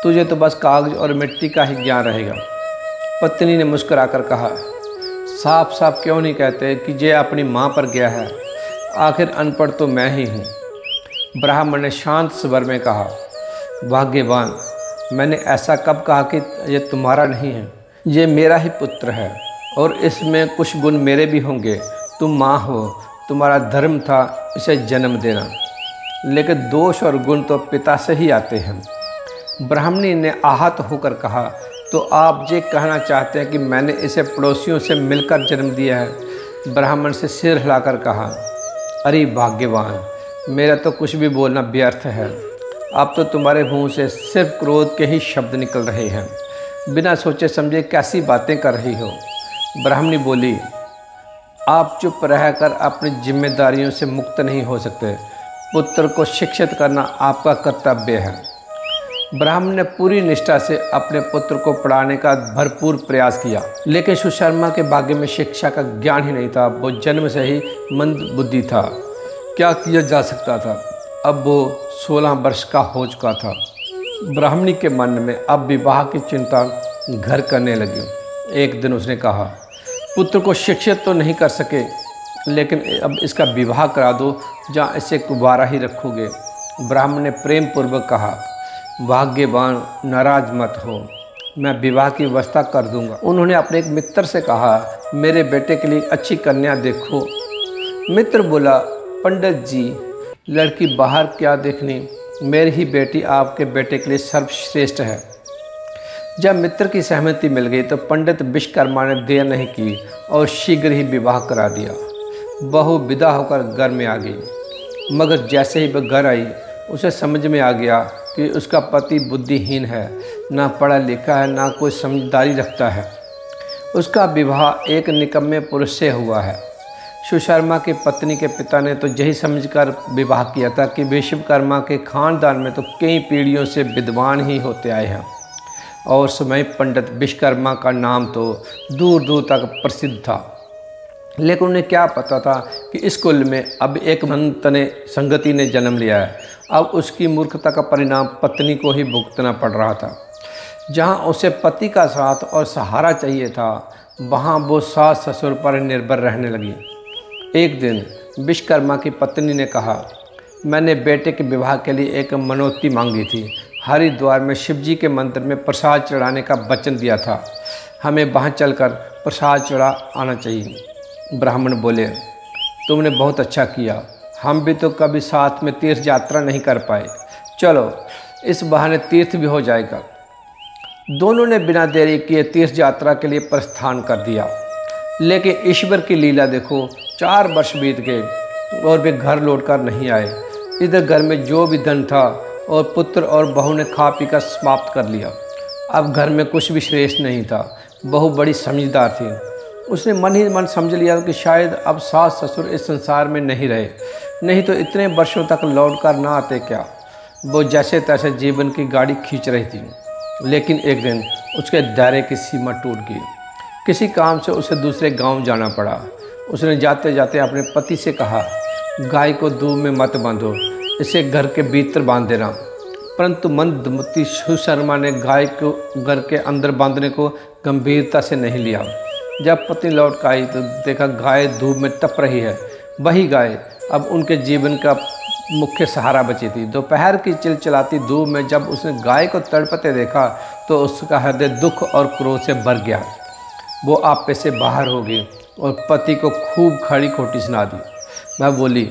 S1: तुझे तो बस कागज और मिट्टी का ही ज्ञान रहेगा। पत्नी ने मुस्कुराकर कहा, साफ साफ क्यों नहीं कहते कि ये अपनी माँ पर गया है, आखिर अनपढ़ तो मैं ही हूँ। ब्राह्मण ने शांत स्वर में कहा, भाग्यवान, मैंने ऐसा कब कहा कि ये तुम्हारा नहीं है। ये मेरा ही पुत्र है और इसमें कुछ गुण मेरे भी होंगे। तुम माँ हो, तुम्हारा धर्म था इसे जन्म देना, लेकिन दोष और गुण तो पिता से ही आते हैं। ब्राह्मणी ने आहत होकर कहा, तो आप ये कहना चाहते हैं कि मैंने इसे पड़ोसियों से मिलकर जन्म दिया है। ब्राह्मण से सिर हिलाकर कहा, अरे भाग्यवान, मेरा तो कुछ भी बोलना व्यर्थ है। अब तो तुम्हारे मुंह से सिर्फ क्रोध के ही शब्द निकल रहे हैं। बिना सोचे समझे कैसी बातें कर रही हो। ब्राह्मणी बोली, आप चुप रहकर अपनी जिम्मेदारियों से मुक्त नहीं हो सकते। पुत्र को शिक्षित करना आपका कर्तव्य है। ब्राह्मण ने पूरी निष्ठा से अपने पुत्र को पढ़ाने का भरपूर प्रयास किया, लेकिन सुशर्मा के भाग्य में शिक्षा का ज्ञान ही नहीं था। वो जन्म से ही मंद बुद्धि था। क्या किया जा सकता था। अब वो 16 वर्ष का हो चुका था। ब्राह्मणी के मन में अब विवाह की चिंता घर करने लगी। एक दिन उसने कहा, पुत्र को शिक्षित तो नहीं कर सके, लेकिन अब इसका विवाह करा दो, जहाँ इसे कुंवारा ही रखोगे। ब्राह्मण ने प्रेम पूर्वक कहा, भाग्यवान, नाराज मत हो, मैं विवाह की व्यवस्था कर दूंगा। उन्होंने अपने एक मित्र से कहा, मेरे बेटे के लिए अच्छी कन्या देखो। मित्र बोला, पंडित जी, लड़की बाहर क्या देखनी, मेरी ही बेटी आपके बेटे के लिए सर्वश्रेष्ठ है। जब मित्र की सहमति मिल गई तो पंडित विश्वकर्मा ने देर नहीं की और शीघ्र ही विवाह करा दिया। बहू विदा होकर घर में आ गई, मगर जैसे ही वह घर आई उसे समझ में आ गया कि उसका पति बुद्धिहीन है, ना पढ़ा लिखा है, ना कोई समझदारी रखता है। उसका विवाह एक निकम्मे पुरुष से हुआ है। सुशर्मा की पत्नी के पिता ने तो यही समझकर विवाह किया था कि विश्वकर्मा के खानदान में तो कई पीढ़ियों से विद्वान ही होते आए हैं और समय पंडित विश्वकर्मा का नाम तो दूर दूर तक प्रसिद्ध था। लेकिन उन्हें क्या पता था कि इस कुल में अब एक मंतने संगति ने जन्म लिया है। अब उसकी मूर्खता का परिणाम पत्नी को ही भुगतना पड़ रहा था। जहाँ उसे पति का साथ और सहारा चाहिए था, वहाँ वो सास ससुर पर निर्भर रहने लगी। एक दिन विश्वकर्मा की पत्नी ने कहा, मैंने बेटे के विवाह के लिए एक मनौती मांगी थी। हरिद्वार में शिवजी के मंदिर में प्रसाद चढ़ाने का वचन दिया था, हमें वहाँ चलकर प्रसाद चढ़ा आना चाहिए। ब्राह्मण बोले, तुमने बहुत अच्छा किया, हम भी तो कभी साथ में तीर्थ यात्रा नहीं कर पाए, चलो इस बहाने तीर्थ भी हो जाएगा। दोनों ने बिना देरी किए तीर्थ यात्रा के लिए प्रस्थान कर दिया। लेकिन ईश्वर की लीला देखो, 4 वर्ष बीत गए और वे घर लौटकर नहीं आए। इधर घर में जो भी धन था और पुत्र और बहू ने खा पी कर समाप्त कर लिया। अब घर में कुछ भी श्रेष्ठ नहीं था। बहू बड़ी समझदार थी, उसने मन ही मन समझ लिया कि शायद अब सास ससुर इस संसार में नहीं रहे, नहीं तो इतने वर्षों तक लौट कर ना आते क्या। वो जैसे तैसे जीवन की गाड़ी खींच रही थी। लेकिन एक दिन उसके दायरे की सीमा टूट गई। किसी काम से उसे दूसरे गांव जाना पड़ा। उसने जाते जाते अपने पति से कहा, गाय को दूब में मत बांधो, इसे घर के भीतर बांध देना। परंतु मंदमती सुशर्मा ने गाय को घर के अंदर बांधने को गंभीरता से नहीं लिया। जब पत्नी लौट कर आई तो देखा गाय धूप में तप रही है। वही गाय अब उनके जीवन का मुख्य सहारा बची थी। दोपहर की चिलचिलाती धूप में जब उसने गाय को तड़पते देखा तो उसका हृदय दुख और क्रोध से भर गया। वो आपे से बाहर हो गई और पति को खूब खड़ी खोटी सुना दी। मैं बोली,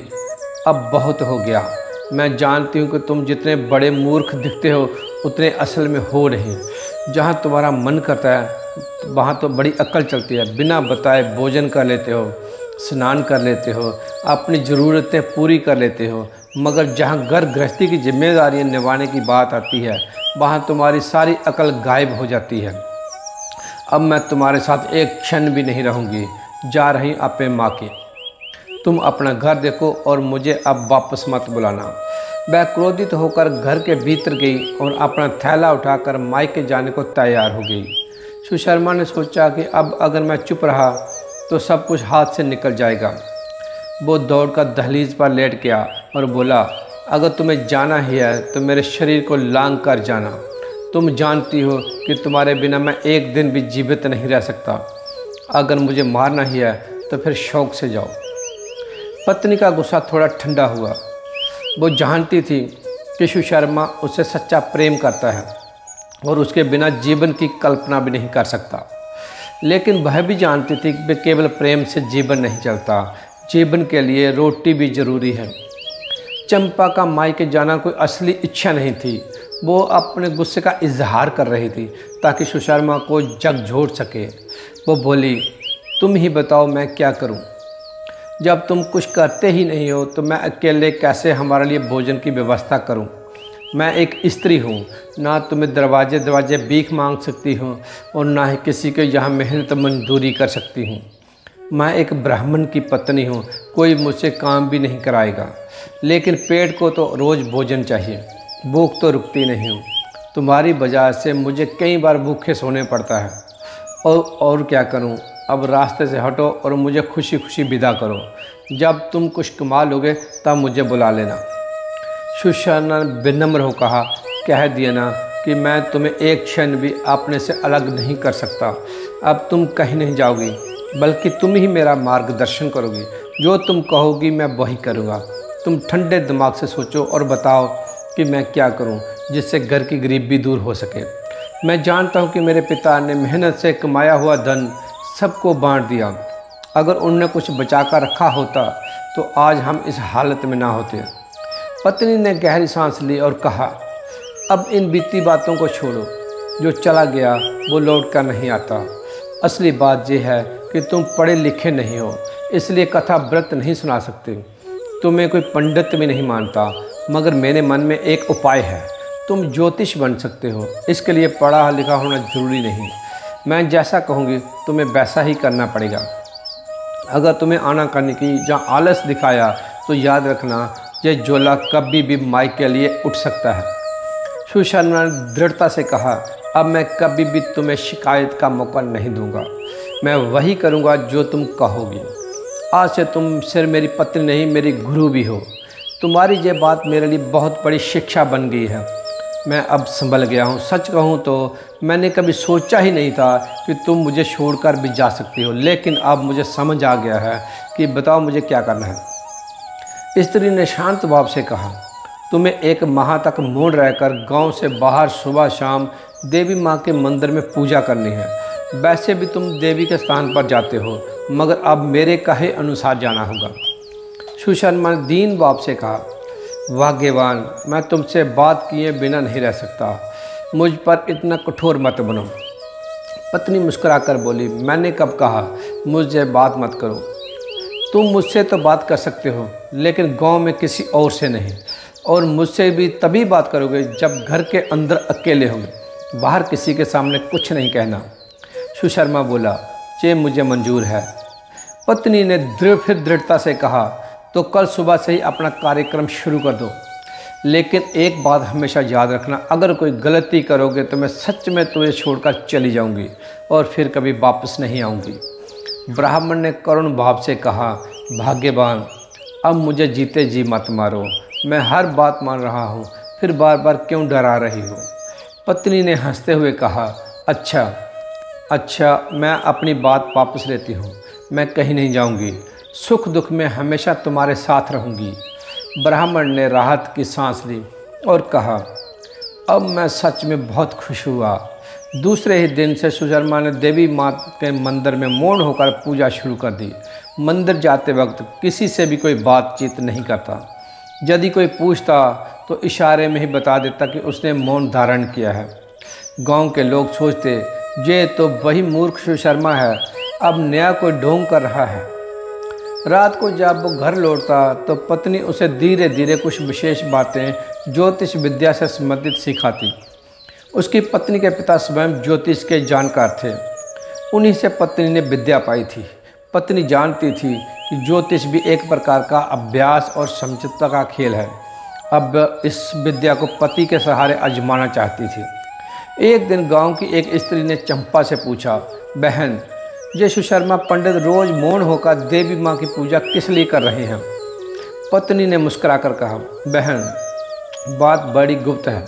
S1: अब बहुत हो गया, मैं जानती हूँ कि तुम जितने बड़े मूर्ख दिखते हो उतने असल में हो नहीं। जहाँ तुम्हारा मन करता है वहाँ तो बड़ी अक्ल चलती है, बिना बताए भोजन कर लेते हो, स्नान कर लेते हो, अपनी ज़रूरतें पूरी कर लेते हो, मगर जहाँ घर गृहस्थी की जिम्मेदारियाँ निभाने की बात आती है वहाँ तुम्हारी सारी अकल गायब हो जाती है। अब मैं तुम्हारे साथ एक क्षण भी नहीं रहूँगी, जा रही अपने माँ के। तुम अपना घर देखो और मुझे अब वापस मत बुलाना। वह क्रोधित होकर घर के भीतर गई और अपना थैला उठाकर मायके जाने को तैयार हो गई। सुशर्मा ने सोचा कि अब अगर मैं चुप रहा तो सब कुछ हाथ से निकल जाएगा। वो दौड़कर दहलीज पर लेट गया और बोला, अगर तुम्हें जाना ही है तो मेरे शरीर को लांग कर जाना। तुम जानती हो कि तुम्हारे बिना मैं एक दिन भी जीवित नहीं रह सकता। अगर मुझे मारना ही है तो फिर शौक से जाओ। पत्नी का गुस्सा थोड़ा ठंडा हुआ। वो जानती थी कि सुशर्मा उससे सच्चा प्रेम करता है और उसके बिना जीवन की कल्पना भी नहीं कर सकता। लेकिन वह भी जानती थी कि केवल प्रेम से जीवन नहीं चलता, जीवन के लिए रोटी भी ज़रूरी है। चंपा का मायके जाना कोई असली इच्छा नहीं थी। वो अपने गुस्से का इजहार कर रही थी ताकि सुशर्मा को झकझोर सके। वो बोली, तुम ही बताओ मैं क्या करूं? जब तुम कुछ करते ही नहीं हो तो मैं अकेले कैसे हमारे लिए भोजन की व्यवस्था करूं? मैं एक स्त्री हूँ, ना तुम्हें दरवाजे दरवाजे भीख मांग सकती हूँ और ना ही किसी के यहाँ मेहनत मजदूरी कर सकती हूँ। मैं एक ब्राह्मण की पत्नी हूँ, कोई मुझसे काम भी नहीं कराएगा। लेकिन पेट को तो रोज़ भोजन चाहिए, भूख तो रुकती नहीं हूँ। तुम्हारी वजह से मुझे कई बार भूखे सोने पड़ता है। और क्या करूँ? अब रास्ते से हटो और मुझे खुशी खुशी विदा करो। जब तुम कुछ कमा लोगे तब मुझे बुला लेना। सुशर्मा ने विनम्र हो कहा, कह दिया ना कि मैं तुम्हें एक क्षण भी अपने से अलग नहीं कर सकता। अब तुम कहीं नहीं जाओगी, बल्कि तुम ही मेरा मार्गदर्शन करोगी। जो तुम कहोगी मैं वही करूँगा। तुम ठंडे दिमाग से सोचो और बताओ कि मैं क्या करूँ जिससे घर की गरीबी दूर हो सके। मैं जानता हूँ कि मेरे पिता ने मेहनत से कमाया हुआ धन सबको बांट दिया। अगर उन्होंने कुछ बचा कर रखा होता तो आज हम इस हालत में ना होते। पत्नी ने गहरी सांस ली और कहा, अब इन बीती बातों को छोड़ो। जो चला गया वो लौट कर नहीं आता। असली बात यह है कि तुम पढ़े लिखे नहीं हो, इसलिए कथा व्रत नहीं सुना सकते। तुम्हें कोई पंडित भी नहीं मानता, मगर मेरे मन में एक उपाय है। तुम ज्योतिष बन सकते हो, इसके लिए पढ़ा लिखा होना जरूरी नहीं। मैं जैसा कहूँगी तुम्हें वैसा ही करना पड़ेगा। अगर तुम्हें आनाकानी की जहाँ आलस दिखाया तो याद रखना, ये जोला कभी भी माइक के लिए उठ सकता है। सुशर्मा ने दृढ़ता से कहा, अब मैं कभी भी तुम्हें शिकायत का मौका नहीं दूंगा। मैं वही करूंगा जो तुम कहोगी। आज से तुम सिर्फ मेरी पत्नी नहीं, मेरी गुरु भी हो। तुम्हारी ये बात मेरे लिए बहुत बड़ी शिक्षा बन गई है। मैं अब संभल गया हूँ। सच कहूँ तो मैंने कभी सोचा ही नहीं था कि तुम मुझे छोड़कर भी जा सकती हो, लेकिन अब मुझे समझ आ गया है कि बताओ मुझे क्या करना है। स्त्री ने शांत भाव से कहा, तुम्हें 1 माह तक मौन रहकर गांव से बाहर सुबह शाम देवी माँ के मंदिर में पूजा करनी है। वैसे भी तुम देवी के स्थान पर जाते हो, मगर अब मेरे कहे अनुसार जाना होगा। सुशर्मा ने दीन भाव से कहा, भाग्यवान, मैं तुमसे बात किए बिना नहीं रह सकता। मुझ पर इतना कठोर मत बनो। पत्नी मुस्कुराकर बोली, मैंने कब कहा मुझे बात मत करो। तुम मुझसे तो बात कर सकते हो, लेकिन गांव में किसी और से नहीं। और मुझसे भी तभी बात करोगे जब घर के अंदर अकेले होंगे। बाहर किसी के सामने कुछ नहीं कहना। सुशर्मा बोला, ये मुझे मंजूर है। पत्नी ने फिर दृढ़ता से कहा, तो कल सुबह से ही अपना कार्यक्रम शुरू कर दो। लेकिन एक बात हमेशा याद रखना, अगर कोई गलती करोगे तो मैं सच में तुम्हें छोड़कर चली जाऊंगी और फिर कभी वापस नहीं आऊंगी। ब्राह्मण ने करुण भाव से कहा, भाग्यवान, अब मुझे जीते जी मत मारो। मैं हर बात मान रहा हूँ, फिर बार बार क्यों डरा रही हो। पत्नी ने हंसते हुए कहा, अच्छा, मैं अपनी बात वापस लेती हूँ। मैं कहीं नहीं जाऊँगी। सुख दुख में हमेशा तुम्हारे साथ रहूँगी। ब्राह्मण ने राहत की सांस ली और कहा, अब मैं सच में बहुत खुश हुआ। दूसरे ही दिन से सुशर्मा ने देवी माँ के मंदिर में मौन होकर पूजा शुरू कर दी। मंदिर जाते वक्त किसी से भी कोई बातचीत नहीं करता। यदि कोई पूछता तो इशारे में ही बता देता कि उसने मौन धारण किया है। गांव के लोग सोचते, ये तो वही मूर्ख सुशर्मा है, अब नया कोई ढोंग कर रहा है। रात को जब वो घर लौटता तो पत्नी उसे धीरे धीरे कुछ विशेष बातें ज्योतिष विद्या से संबंधित सिखाती। उसकी पत्नी के पिता स्वयं ज्योतिष के जानकार थे। उन्हीं से पत्नी ने विद्या पाई थी। पत्नी जानती थी कि ज्योतिष भी एक प्रकार का अभ्यास और समझौता का खेल है। अब इस विद्या को पति के सहारे आजमाना चाहती थी। एक दिन गांव की एक स्त्री ने चंपा से पूछा, बहन, ये सुशर्मा पंडित रोज मौन होकर देवी माँ की पूजा किस लिए कर रहे हैं। पत्नी ने मुस्कुराकर कहा, बहन, बात बड़ी गुप्त है।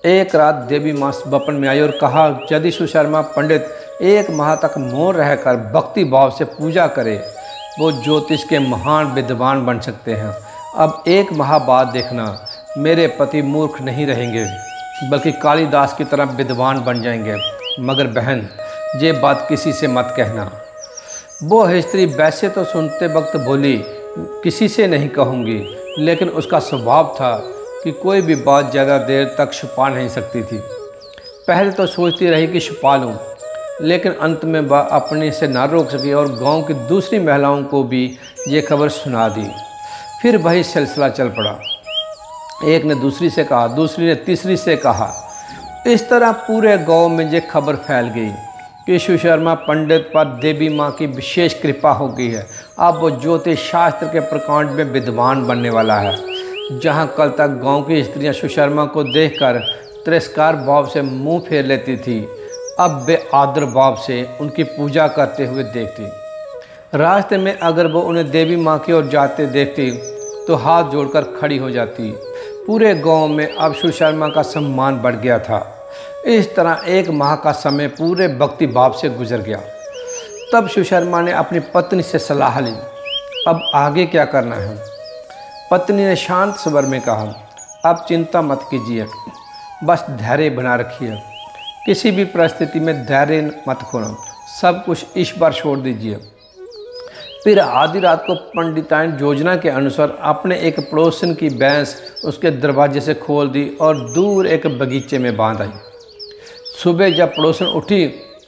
S1: एक रात देवी माँ स्वप्न में आई और कहा, यदि सुशर्मा पंडित 1 माह तक मौन रहकर भक्ति भाव से पूजा करे, वो ज्योतिष के महान विद्वान बन सकते हैं। अब 1 माह बाद देखना, मेरे पति मूर्ख नहीं रहेंगे, बल्कि कालिदास की तरह विद्वान बन जाएंगे। मगर बहन, ये बात किसी से मत कहना। वो स्त्री वैसे तो सुनते वक्त बोली, किसी से नहीं कहूँगी, लेकिन उसका स्वभाव था कि कोई भी बात ज़्यादा देर तक छुपा नहीं सकती थी। पहले तो सोचती रही कि छुपा लूँ, लेकिन अंत में वह अपने से ना रोक सकी और गांव की दूसरी महिलाओं को भी ये खबर सुना दी। फिर वही सिलसिला चल पड़ा। एक ने दूसरी से कहा, दूसरी ने तीसरी से कहा। इस तरह पूरे गांव में ये खबर फैल गई कि सुशर्मा पंडित पर देवी माँ की विशेष कृपा हो गई है। अब वो ज्योतिष शास्त्र के प्रकांड में विद्वान बनने वाला है। जहाँ कल तक गांव की स्त्रियाँ सुशर्मा को देखकर तिरस्कार भाव से मुंह फेर लेती थी, अब वे आदर भाव से उनकी पूजा करते हुए देखती। रास्ते में अगर वो उन्हें देवी माँ की ओर जाते देखती तो हाथ जोड़कर खड़ी हो जाती। पूरे गांव में अब सुशर्मा का सम्मान बढ़ गया था। इस तरह 1 माह का समय पूरे भक्ति भाव से गुजर गया। तब सुशर्मा ने अपनी पत्नी से सलाह ली, अब आगे क्या करना है। पत्नी ने शांत स्वर में कहा, अब चिंता मत कीजिए, बस धैर्य बना रखिए। किसी भी परिस्थिति में धैर्य मत खोना, सब कुछ ईश्वर छोड़ दीजिए। फिर आधी रात को पंडिताइन योजना के अनुसार अपने एक पड़ोसन की भैंस उसके दरवाजे से खोल दी और दूर एक बगीचे में बांध आई। सुबह जब पड़ोसन उठी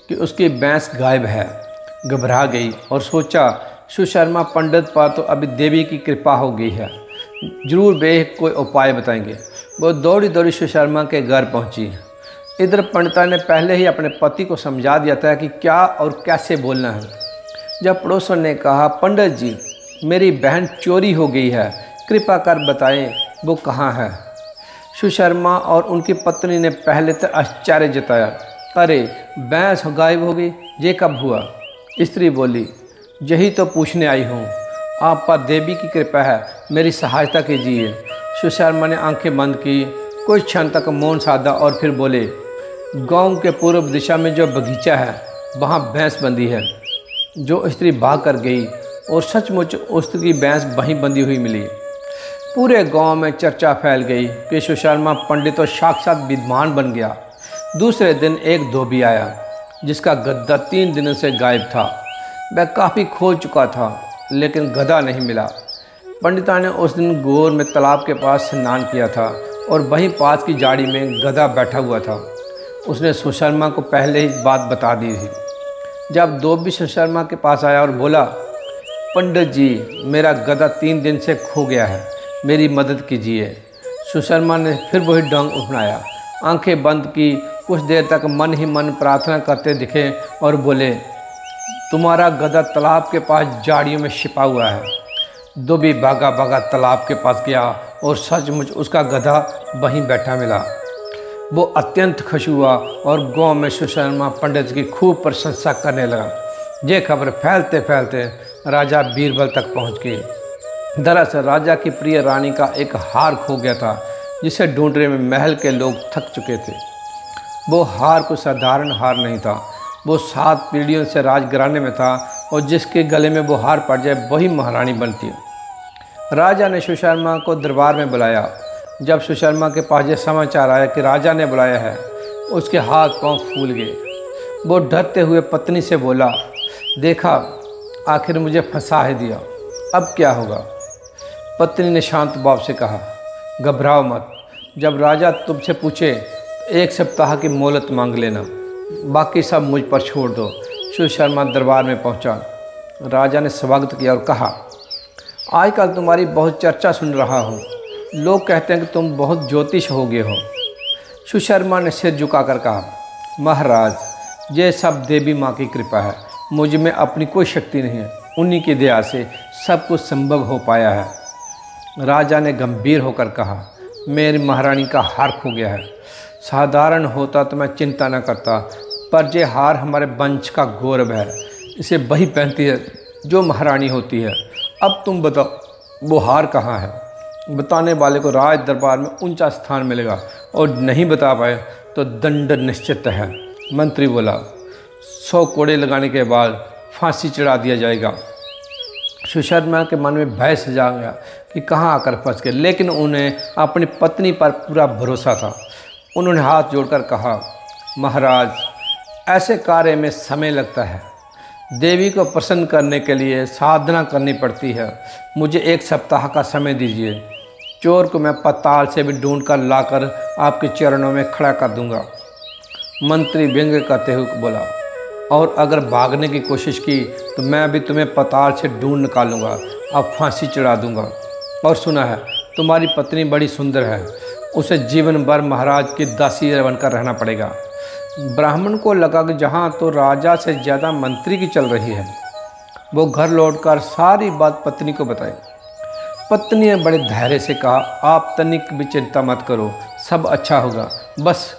S1: कि उसकी भैंस गायब है, घबरा गई और सोचा सुशर्मा पंडित पर तो अभी देवी की कृपा हो गई है, जरूर वे कोई उपाय बताएंगे। वो दौड़ी दौड़ी सुशर्मा के घर पहुंची। इधर पंडिता ने पहले ही अपने पति को समझा दिया था कि क्या और कैसे बोलना है। जब पड़ोसन ने कहा, पंडित जी मेरी बहन चोरी हो गई है, कृपा कर बताएं वो कहाँ है। सुशर्मा और उनकी पत्नी ने पहले तो आश्चर्य जताया, अरे भैंस गायब हो गई, ये कब हुआ? स्त्री बोली, यही तो पूछने आई हूँ, आप पर देवी की कृपा है, मेरी सहायता कीजिए। सुशर्मा ने आंखें बंद की, कुछ क्षण तक मौन साधा और फिर बोले, गांव के पूर्व दिशा में जो बगीचा है वहाँ भैंस बंधी है। जो स्त्री भाग कर गई और सचमुच उसकी भैंस वहीं बंधी हुई मिली। पूरे गांव में चर्चा फैल गई कि सुशर्मा पंडित तो साक्षात विद्वान बन गया। दूसरे दिन एक धोबी आया जिसका गद्दा 3 दिनों से गायब था। वह काफ़ी खोज चुका था लेकिन गधा नहीं मिला। पंडिता ने उस दिन गोर में तालाब के पास स्नान किया था और वहीं पास की झाड़ी में गधा बैठा हुआ था। उसने सुशर्मा को पहले ही बात बता दी थी। जब धोबी सुशर्मा के पास आया और बोला, पंडित जी मेरा गधा 3 दिन से खो गया है, मेरी मदद कीजिए। सुशर्मा ने फिर वही डंग उठाया, आंखें बंद की, कुछ देर तक मन ही मन प्रार्थना करते दिखे और बोले, तुम्हारा गधा तालाब के पास झाड़ियों में छिपा हुआ है। धोबी भागा भागा तालाब के पास गया और सचमुच उसका गधा वहीं बैठा मिला। वो अत्यंत खुश हुआ और गांव में सुशर्मा पंडित की खूब प्रशंसा करने लगा। ये खबर फैलते फैलते राजा बीरबल तक पहुंच गई। दरअसल राजा की प्रिय रानी का एक हार खो गया था जिसे ढूंढने में महल के लोग थक चुके थे। वो हार कोई साधारण हार नहीं था, वो 7 पीढ़ियों से राजघराने में था और जिसके गले में वो हार पड़ जाए वही महारानी बनती। राजा ने सुशर्मा को दरबार में बुलाया। जब सुशर्मा के पास यह समाचार आया कि राजा ने बुलाया है, उसके हाथ पांव फूल गए। वो डरते हुए पत्नी से बोला, देखा आखिर मुझे फंसा ही दिया, अब क्या होगा? पत्नी ने शांत भाव से कहा, घबराओ मत, जब राजा तुमसे पूछे तो 1 सप्ताह की मोहलत मांग लेना, बाकी सब मुझ पर छोड़ दो। सुशर्मा दरबार में पहुंचा। राजा ने स्वागत किया और कहा, आजकल तुम्हारी बहुत चर्चा सुन रहा हूँ, लोग कहते हैं कि तुम बहुत ज्योतिष हो गए हो। सुशर्मा ने सिर झुकाकर कहा, महाराज ये सब देवी माँ की कृपा है, मुझ में अपनी कोई शक्ति नहीं है, उन्हीं की दया से सब कुछ संभव हो पाया है। राजा ने गंभीर होकर कहा, मेरी महारानी का हार खो गया है। साधारण होता तो मैं चिंता न करता, पर ये हार हमारे वंश का गौरव है, इसे वही पहनती है जो महारानी होती है। अब तुम बताओ वो हार कहाँ है? बताने वाले को राज दरबार में ऊंचा स्थान मिलेगा और नहीं बता पाए तो दंड निश्चित है। मंत्री बोला, 100 कोड़े लगाने के बाद फांसी चढ़ा दिया जाएगा। सुशर्मा के मन में भय सजा गया कि कहाँ आकर फंस गए, लेकिन उन्हें अपनी पत्नी पर पूरा भरोसा था। उन्होंने हाथ जोड़कर कहा, महाराज ऐसे कार्य में समय लगता है, देवी को प्रसन्न करने के लिए साधना करनी पड़ती है, मुझे 1 सप्ताह का समय दीजिए। चोर को मैं पाताल से भी ढूंढ कर लाकर आपके चरणों में खड़ा कर दूंगा। मंत्री व्यंग्य करते हुए बोला, और अगर भागने की कोशिश की तो मैं भी तुम्हें पाताल से ढूंढ निकालूंगा, अब फांसी चढ़ा दूंगा। और सुना है तुम्हारी पत्नी बड़ी सुंदर है, उसे जीवन भर महाराज की दासी बनकर रहना पड़ेगा। ब्राह्मण को लगा कि जहाँ तो राजा से ज़्यादा मंत्री की चल रही है। वो घर लौटकर सारी बात पत्नी को बताई। पत्नी ने बड़े धैर्य से कहा, आप तनिक भी चिंता मत करो, सब अच्छा होगा, बस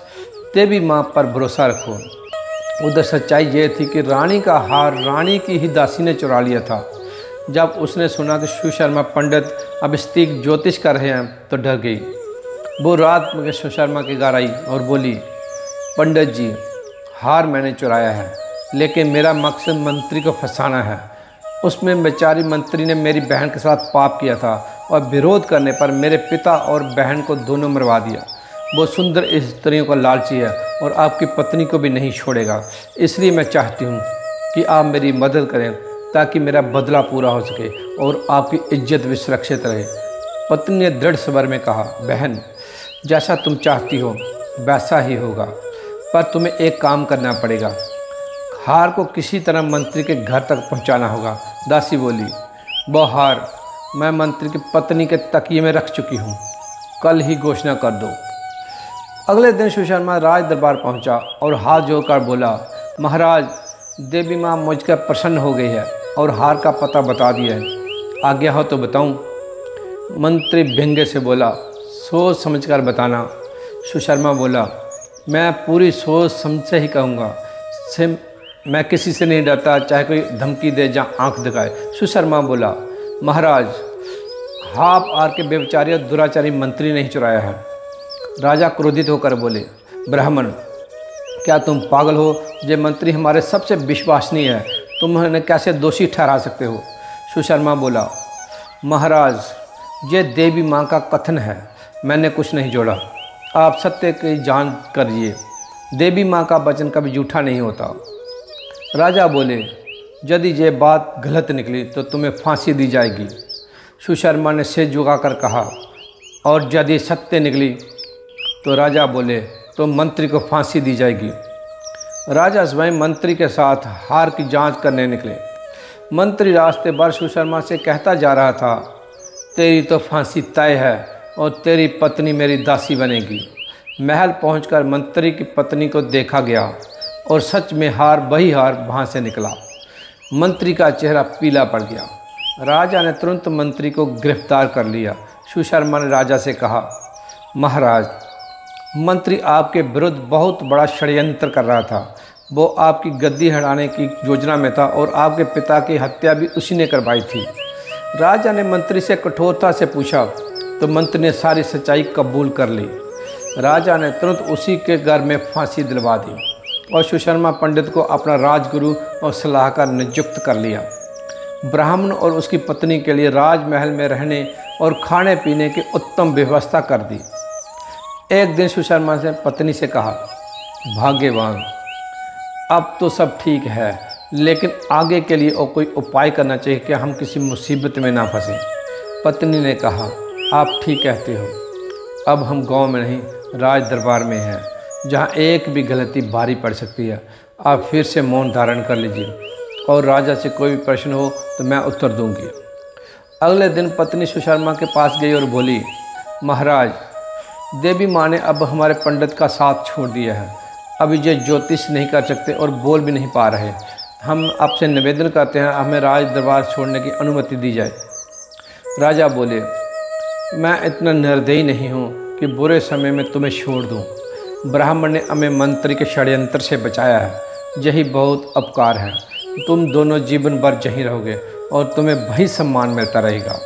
S1: देवी माँ पर भरोसा रखो। उधर सच्चाई ये थी कि रानी का हार रानी की ही दासी ने चुरा लिया था। जब उसने सुना कि सुशर्मा पंडित अब स्त्रीक ज्योतिष कर रहे हैं तो डर गई। वो रात में सुशर्मा के घर आई और बोली, पंडित जी हार मैंने चुराया है, लेकिन मेरा मकसद मंत्री को फंसाना है। उसमें बेचारी मंत्री ने मेरी बहन के साथ पाप किया था और विरोध करने पर मेरे पिता और बहन को दोनों मरवा दिया। वो सुंदर स्त्रियों का लालची है और आपकी पत्नी को भी नहीं छोड़ेगा। इसलिए मैं चाहती हूँ कि आप मेरी मदद करें ताकि मेरा बदला पूरा हो सके और आपकी इज्जत भी सुरक्षित रहे। पत्नी ने दृढ़ स्वर में कहा, बहन जैसा तुम चाहती हो वैसा ही होगा, पर तुम्हें एक काम करना पड़ेगा, हार को किसी तरह मंत्री के घर तक पहुंचाना होगा। दासी बोली, वो हार मैं मंत्री की पत्नी के तकिए में रख चुकी हूँ, कल ही घोषणा कर दो। अगले दिन सुशर्मा राज दरबार पहुँचा और हाथ जोड़कर बोला, महाराज, देवी माँ मुझ पर प्रसन्न हो गई है और हार का पता बता दिया है, आज्ञा हो तो बताऊं। मंत्री व्यंग्य से बोला, सोच समझकर बताना। सुशर्मा बोला, मैं पूरी सोच समझ से ही कहूँगा, मैं किसी से नहीं डरता, चाहे कोई धमकी दे या आंख दिखाए। सुशर्मा बोला, महाराज, आप आर के बेविचारी और दुराचारी मंत्री नहीं चुराया है। राजा क्रोधित होकर बोले, ब्राह्मण, क्या तुम पागल हो? ये मंत्री हमारे सबसे विश्वसनीय है, तुम उन्हें कैसे दोषी ठहरा सकते हो? सुशर्मा बोला, महाराज, ये देवी माँ का कथन है, मैंने कुछ नहीं जोड़ा, आप सत्य की जांच करिए, देवी माँ का वचन कभी झूठा नहीं होता। राजा बोले, यदि ये बात गलत निकली तो तुम्हें फांसी दी जाएगी। सुशर्मा ने सिर झुकाकर कहा, और यदि सत्य निकली तो राजा बोले, तो मंत्री को फांसी दी जाएगी। राजा स्वयं मंत्री के साथ हार की जांच करने निकले। मंत्री रास्ते भर सुशर्मा से कहता जा रहा था, तेरी तो फांसी तय है और तेरी पत्नी मेरी दासी बनेगी। महल पहुंचकर मंत्री की पत्नी को देखा गया और सच में वही हार वहाँ से निकला। मंत्री का चेहरा पीला पड़ गया। राजा ने तुरंत मंत्री को गिरफ्तार कर लिया। सुशर्मा ने राजा से कहा, महाराज, मंत्री आपके विरुद्ध बहुत बड़ा षड्यंत्र कर रहा था, वो आपकी गद्दी हटाने की योजना में था और आपके पिता की हत्या भी उसी ने करवाई थी। राजा ने मंत्री से कठोरता से पूछा तो मंत्री ने सारी सच्चाई कबूल कर ली। राजा ने तुरंत उसी के घर में फांसी दिलवा दी और सुशर्मा पंडित को अपना राजगुरु और सलाहकार नियुक्त कर लिया। ब्राह्मण और उसकी पत्नी के लिए राजमहल में रहने और खाने पीने की उत्तम व्यवस्था कर दी। एक दिन सुशर्मा ने पत्नी से कहा, भाग्यवान, अब तो सब ठीक है, लेकिन आगे के लिए और कोई उपाय करना चाहिए कि हम किसी मुसीबत में ना फंसे। पत्नी ने कहा, आप ठीक कहते हो, अब हम गांव में नहीं राज दरबार में हैं, जहां एक भी गलती भारी पड़ सकती है। आप फिर से मौन धारण कर लीजिए और राजा से कोई भी प्रश्न हो तो मैं उत्तर दूंगी। अगले दिन पत्नी सुशर्मा के पास गई और बोली, महाराज, देवी माँ ने अब हमारे पंडित का साथ छोड़ दिया है, अब ये ज्योतिष नहीं कर सकते और बोल भी नहीं पा रहे। हम आपसे निवेदन करते हैं, हमें राज दरबार छोड़ने की अनुमति दी जाए। राजा बोले, मैं इतना निर्दयी नहीं हूँ कि बुरे समय में तुम्हें छोड़ दूँ। ब्राह्मण ने हमें मंत्री के षड्यंत्र से बचाया है, यही बहुत उपकार है। तुम दोनों जीवन भर यहीं रहोगे और तुम्हें वही सम्मान मिलता रहेगा।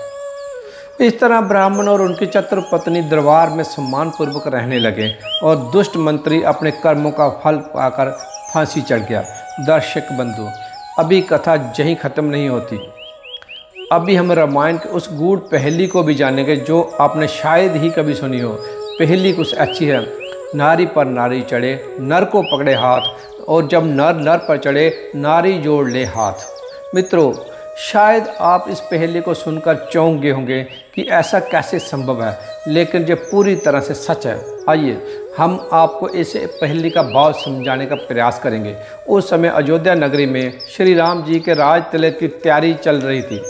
S1: इस तरह ब्राह्मण और उनकी चतुर पत्नी दरबार में सम्मानपूर्वक रहने लगे और दुष्ट मंत्री अपने कर्मों का फल पाकर फांसी चढ़ गया। दर्शक बंधु, अभी कथा यहीं खत्म नहीं होती। अभी हम रामायण के उस गूढ़ पहेली को भी जानेंगे जो आपने शायद ही कभी सुनी हो। पहेली कुछ अच्छी है, नारी पर नारी चढ़े, नर को पकड़े हाथ, और जब नर नर पर चढ़े, नारी जोड़ ले हाथ। मित्रों, शायद आप इस पहेली को सुनकर चौंक गए होंगे कि ऐसा कैसे संभव है, लेकिन ये पूरी तरह से सच है। आइए हम आपको इस पहेली का भाव समझाने का प्रयास करेंगे। उस समय अयोध्या नगरी में श्री राम जी के राज तिलक की तैयारी चल रही थी,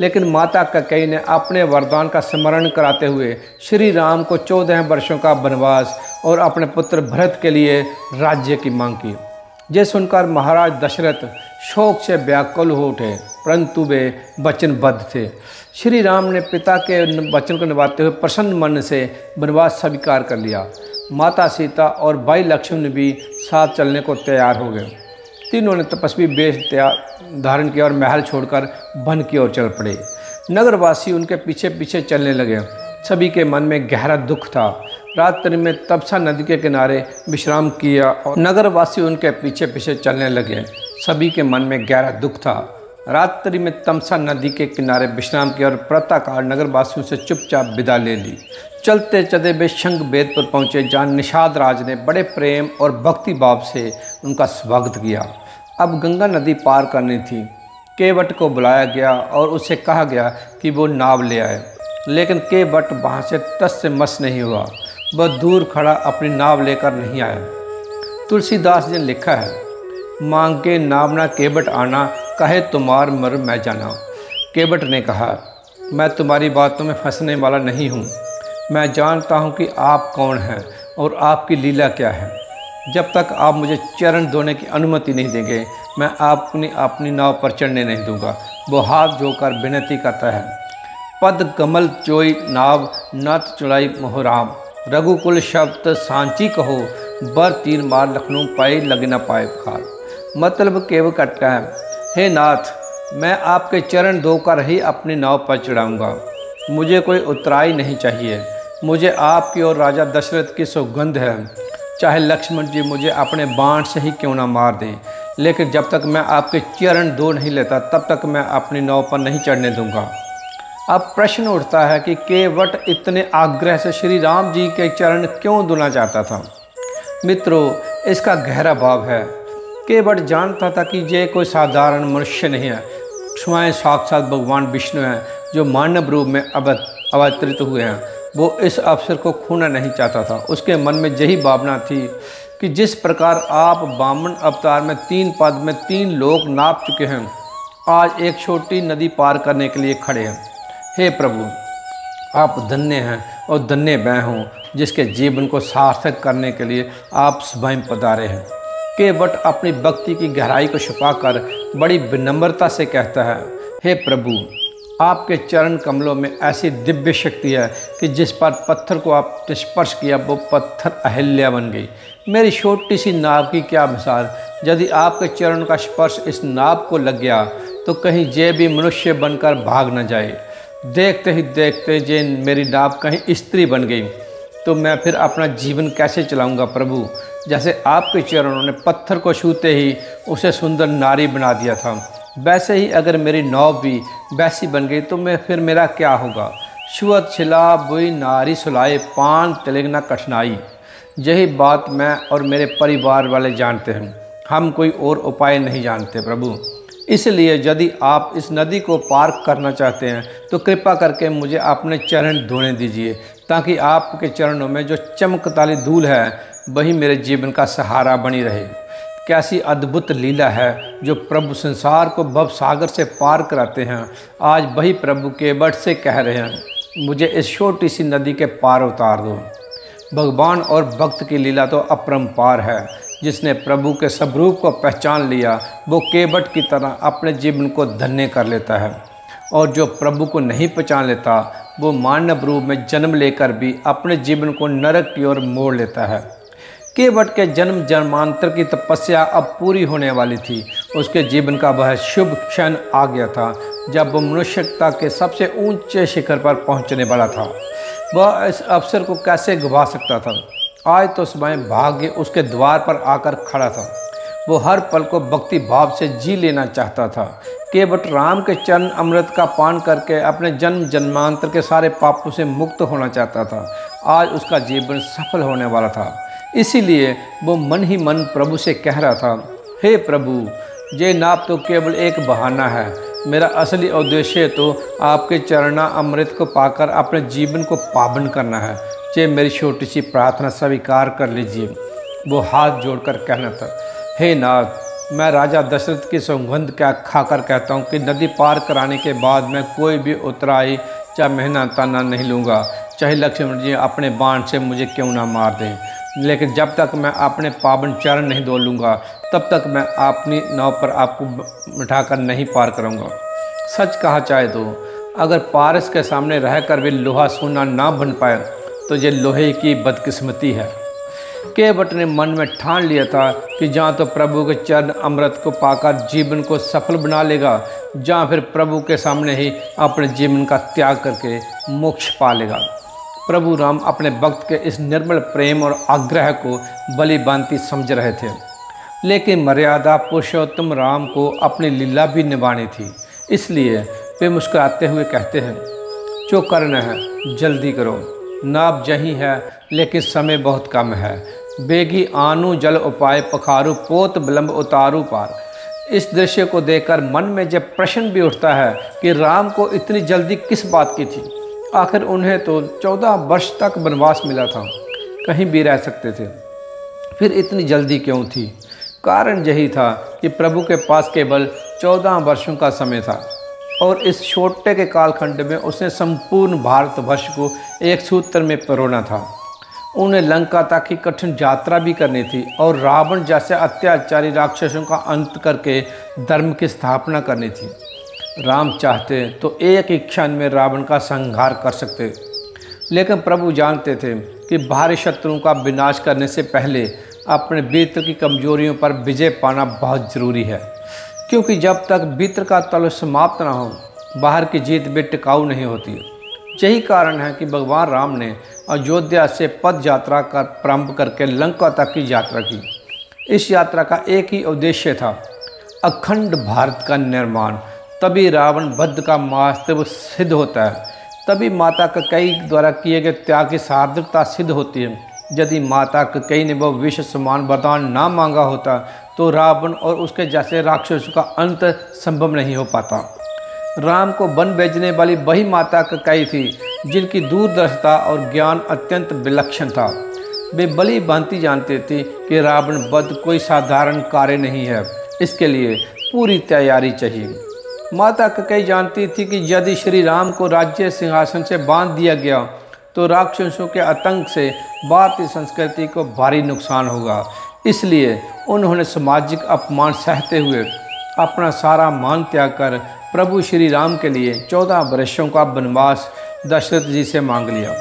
S1: लेकिन माता कैकेयी ने अपने वरदान का स्मरण कराते हुए श्री राम को 14 वर्षों का वनवास और अपने पुत्र भरत के लिए राज्य की मांग की। ये सुनकर महाराज दशरथ शोक से व्याकुल हो उठे, परंतु वे वचनबद्ध थे। श्री राम ने पिता के वचन को निभाते हुए प्रसन्न मन से वनवास स्वीकार कर लिया। माता सीता और भाई लक्ष्मण भी साथ चलने को तैयार हो गए। तीनों ने तपस्वी वेश धारण किया और महल छोड़कर वन की ओर चल पड़े। नगरवासी उनके पीछे पीछे चलने लगे। सभी के मन में गहरा दुख था। रात्रि में तपसा नदी के किनारे विश्राम किया और नगरवासी उनके पीछे पीछे चलने लगे। सभी के मन में गहरा दुख था। रात्रि में तमसा नदी के किनारे विश्राम किया और प्रातःकाल नगरवासियों से चुपचाप विदा ले ली। चलते चलते वे शंख बेद पर पहुँचे, जहाँ निषाद राज ने बड़े प्रेम और भक्ति भाव से उनका स्वागत किया। अब गंगा नदी पार करनी थी। केवट को बुलाया गया और उससे कहा गया कि वो नाव ले आए, लेकिन केवट वहाँ से तस से मस नहीं हुआ। वह दूर खड़ा अपनी नाव लेकर नहीं आया। तुलसीदास जी ने लिखा है, मांग के नाम ना केवट आना, कहे तुम्हार मर मैं जाना। केवट ने कहा, मैं तुम्हारी बातों में फंसने वाला नहीं हूँ। मैं जानता हूँ कि आप कौन हैं और आपकी लीला क्या है। जब तक आप मुझे चरण धोने की अनुमति नहीं देंगे, मैं अपनी नाव पर चढ़ने नहीं दूंगा। वो हाथ जोड़कर विनती करता है, पद कमल चोई नाव, नत चुड़ाई मोहराम। रघुकुल शब्द सांची कहो, बर तीर मार लखनऊ पाए लग न पाए खाल। मतलब केवल कटका है, हे नाथ, मैं आपके चरण धोकर ही अपनी नाव पर चढ़ाऊँगा। मुझे कोई उतराई नहीं चाहिए। मुझे आपकी और राजा दशरथ की सौगंध है, चाहे लक्ष्मण जी मुझे अपने बाण से ही क्यों ना मार दें, लेकिन जब तक मैं आपके चरण धो नहीं लेता तब तक मैं अपनी नाव पर नहीं चढ़ने दूंगा। अब प्रश्न उठता है कि केवट इतने आग्रह से श्री राम जी के चरण क्यों धोना चाहता था। मित्रों, इसका गहरा भाव है। केवट जानता था कि ये कोई साधारण मनुष्य नहीं है, स्वयं साक्षात भगवान विष्णु हैं जो मानव रूप में अवतरित हुए हैं। वो इस अवसर को खोना नहीं चाहता था। उसके मन में यही भावना थी कि जिस प्रकार आप वामन अवतार में 3 पद में 3 लोक नाप चुके हैं, आज एक छोटी नदी पार करने के लिए खड़े हैं। हे प्रभु, आप धन्य हैं और धन्य मैं हूँ जिसके जीवन को सार्थक करने के लिए आप स्वयं पधारे हैं। केवट अपनी भक्ति की गहराई को छुपाकर बड़ी विनम्रता से कहता है, हे प्रभु, आपके चरण कमलों में ऐसी दिव्य शक्ति है कि जिस पर पत्थर को आपने स्पर्श किया वो पत्थर अहिल्या बन गई। मेरी छोटी सी नाव की क्या मिसाल। यदि आपके चरण का स्पर्श इस नाव को लग गया तो कहीं ये भी मनुष्य बनकर भाग न जाए। देखते ही देखते ये मेरी नाव कहीं स्त्री बन गई तो मैं फिर अपना जीवन कैसे चलाऊंगा। प्रभु, जैसे आपके चरणों ने पत्थर को छूते ही उसे सुंदर नारी बना दिया था, वैसे ही अगर मेरी नाव भी वैसी बन गई तो फिर मेरा क्या होगा। छुअत छिला बुई नारी सुलाए, पान तिलक न कठिनाई। यही बात मैं और मेरे परिवार वाले जानते हैं, हम कोई और उपाय नहीं जानते प्रभु। इसलिए यदि आप इस नदी को पार करना चाहते हैं तो कृपा करके मुझे अपने चरण धोने दीजिए, ताकि आपके चरणों में जो चमकताली धूल है वही मेरे जीवन का सहारा बनी रहे। कैसी अद्भुत लीला है जो प्रभु संसार को भव सागर से पार कराते हैं। आज वही प्रभु केवट से कह रहे हैं, मुझे इस छोटी सी नदी के पार उतार दो। भगवान और भक्त की लीला तो अपरंपार है। जिसने प्रभु के स्वरूप को पहचान लिया वो केवट की तरह अपने जीवन को धन्य कर लेता है, और जो प्रभु को नहीं पहचान लेता वो मानव रूप में जन्म लेकर भी अपने जीवन को नरक की ओर मोड़ लेता है। केवट के जन्म जन्मांतर की तपस्या अब पूरी होने वाली थी। उसके जीवन का वह शुभ क्षण आ गया था जब वो मनुष्यता के सबसे ऊंचे शिखर पर पहुंचने वाला था। वह इस अवसर को कैसे गवा सकता था। आज तो स्वयं भाग्य उसके द्वार पर आकर खड़ा था। वो हर पल को भक्ति भाव से जी लेना चाहता था। केवट राम के चरण अमृत का पान करके अपने जन्म जन्मांतर के सारे पापों से मुक्त होना चाहता था। आज उसका जीवन सफल होने वाला था। इसीलिए वो मन ही मन प्रभु से कह रहा था, हे प्रभु, ये नाप तो केवल एक बहाना है। मेरा असली उद्देश्य तो आपके चरणा अमृत को पाकर अपने जीवन को पावन करना है। ये मेरी छोटी सी प्रार्थना स्वीकार कर लीजिए। वो हाथ जोड़कर कहना था, हे नाथ, मैं राजा दशरथ की सौगंध क्या खाकर कहता हूँ कि नदी पार कराने के बाद मैं कोई भी उतराई चाहे महीना ताना नहीं लूँगा, चाहे लक्ष्मण जी अपने बाण से मुझे क्यों ना मार दें, लेकिन जब तक मैं अपने पावन चरण नहीं धो लूँगा तब तक मैं अपनी नाव पर आपको बिठाकर नहीं पार करूँगा। सच कहा चाहे तो अगर पारस के सामने रहकर भी लोहा सोना ना बन पाए तो ये लोहे की बदकिस्मती है। केवट ने मन में ठान लिया था कि जहाँ तो प्रभु के चरण अमृत को पाकर जीवन को सफल बना लेगा, जहाँ फिर प्रभु के सामने ही अपने जीवन का त्याग करके मोक्ष पा लेगा। प्रभु राम अपने भक्त के इस निर्मल प्रेम और आग्रह को बलि भांति समझ रहे थे, लेकिन मर्यादा पुरुषोत्तम राम को अपनी लीला भी निभानी थी। इसलिए वे मुस्कुराते हुए कहते हैं, जो करना है जल्दी करो, नाव जहीं है लेकिन समय बहुत कम है। बेगी आनू जल उपाय पखारू, पोत विलंब उतारू पार। इस दृश्य को देखकर मन में जब प्रश्न भी उठता है कि राम को इतनी जल्दी किस बात की थी। आखिर उन्हें तो 14 वर्ष तक वनवास मिला था, कहीं भी रह सकते थे। फिर इतनी जल्दी क्यों थी? कारण यही था कि प्रभु के पास केवल 14 वर्षों का समय था और इस छोटे के कालखंड में उसने संपूर्ण भारतवर्ष को एक सूत्र में पिरोना था। उन्हें लंका तक की कठिन यात्रा भी करनी थी और रावण जैसे अत्याचारी राक्षसों का अंत करके धर्म की स्थापना करनी थी। राम चाहते तो एक ही क्षण में रावण का संहार कर सकते, लेकिन प्रभु जानते थे कि बाहरी शत्रुओं का विनाश करने से पहले अपने भीतर की कमजोरियों पर विजय पाना बहुत ज़रूरी है, क्योंकि जब तक भीतर का तल समाप्त ना हो, बाहर की जीत भी टिकाऊ नहीं होती। यही कारण है कि भगवान राम ने अयोध्या से पद यात्रा कर प्रारंभ करके लंका तक की यात्रा की। इस यात्रा का एक ही उद्देश्य था, अखंड भारत का निर्माण। तभी रावण वध का वास्तव सिद्ध होता है, तभी माता कैकेयी द्वारा किए गए त्याग की सार्थकता सिद्ध होती है। यदि माता कैकेयी ने वह विष समान वरदान ना मांगा होता तो रावण और उसके जैसे राक्षसों का अंत संभव नहीं हो पाता। राम को वन भेजने वाली वही माता कैकेयी थी जिनकी दूरदर्शिता और ज्ञान अत्यंत विलक्षण था। वे भली भांति जानते थे कि रावण वध कोई साधारण कार्य नहीं है, इसके लिए पूरी तैयारी चाहिए। माता कैकेयी जानती थी कि यदि श्री राम को राज्य सिंहासन से बांध दिया गया तो राक्षसों के आतंक से भारतीय संस्कृति को भारी नुकसान होगा। इसलिए उन्होंने सामाजिक अपमान सहते हुए अपना सारा मान त्याग कर प्रभु श्री राम के लिए 14 वर्षों का वनवास दशरथ जी से मांग लिया।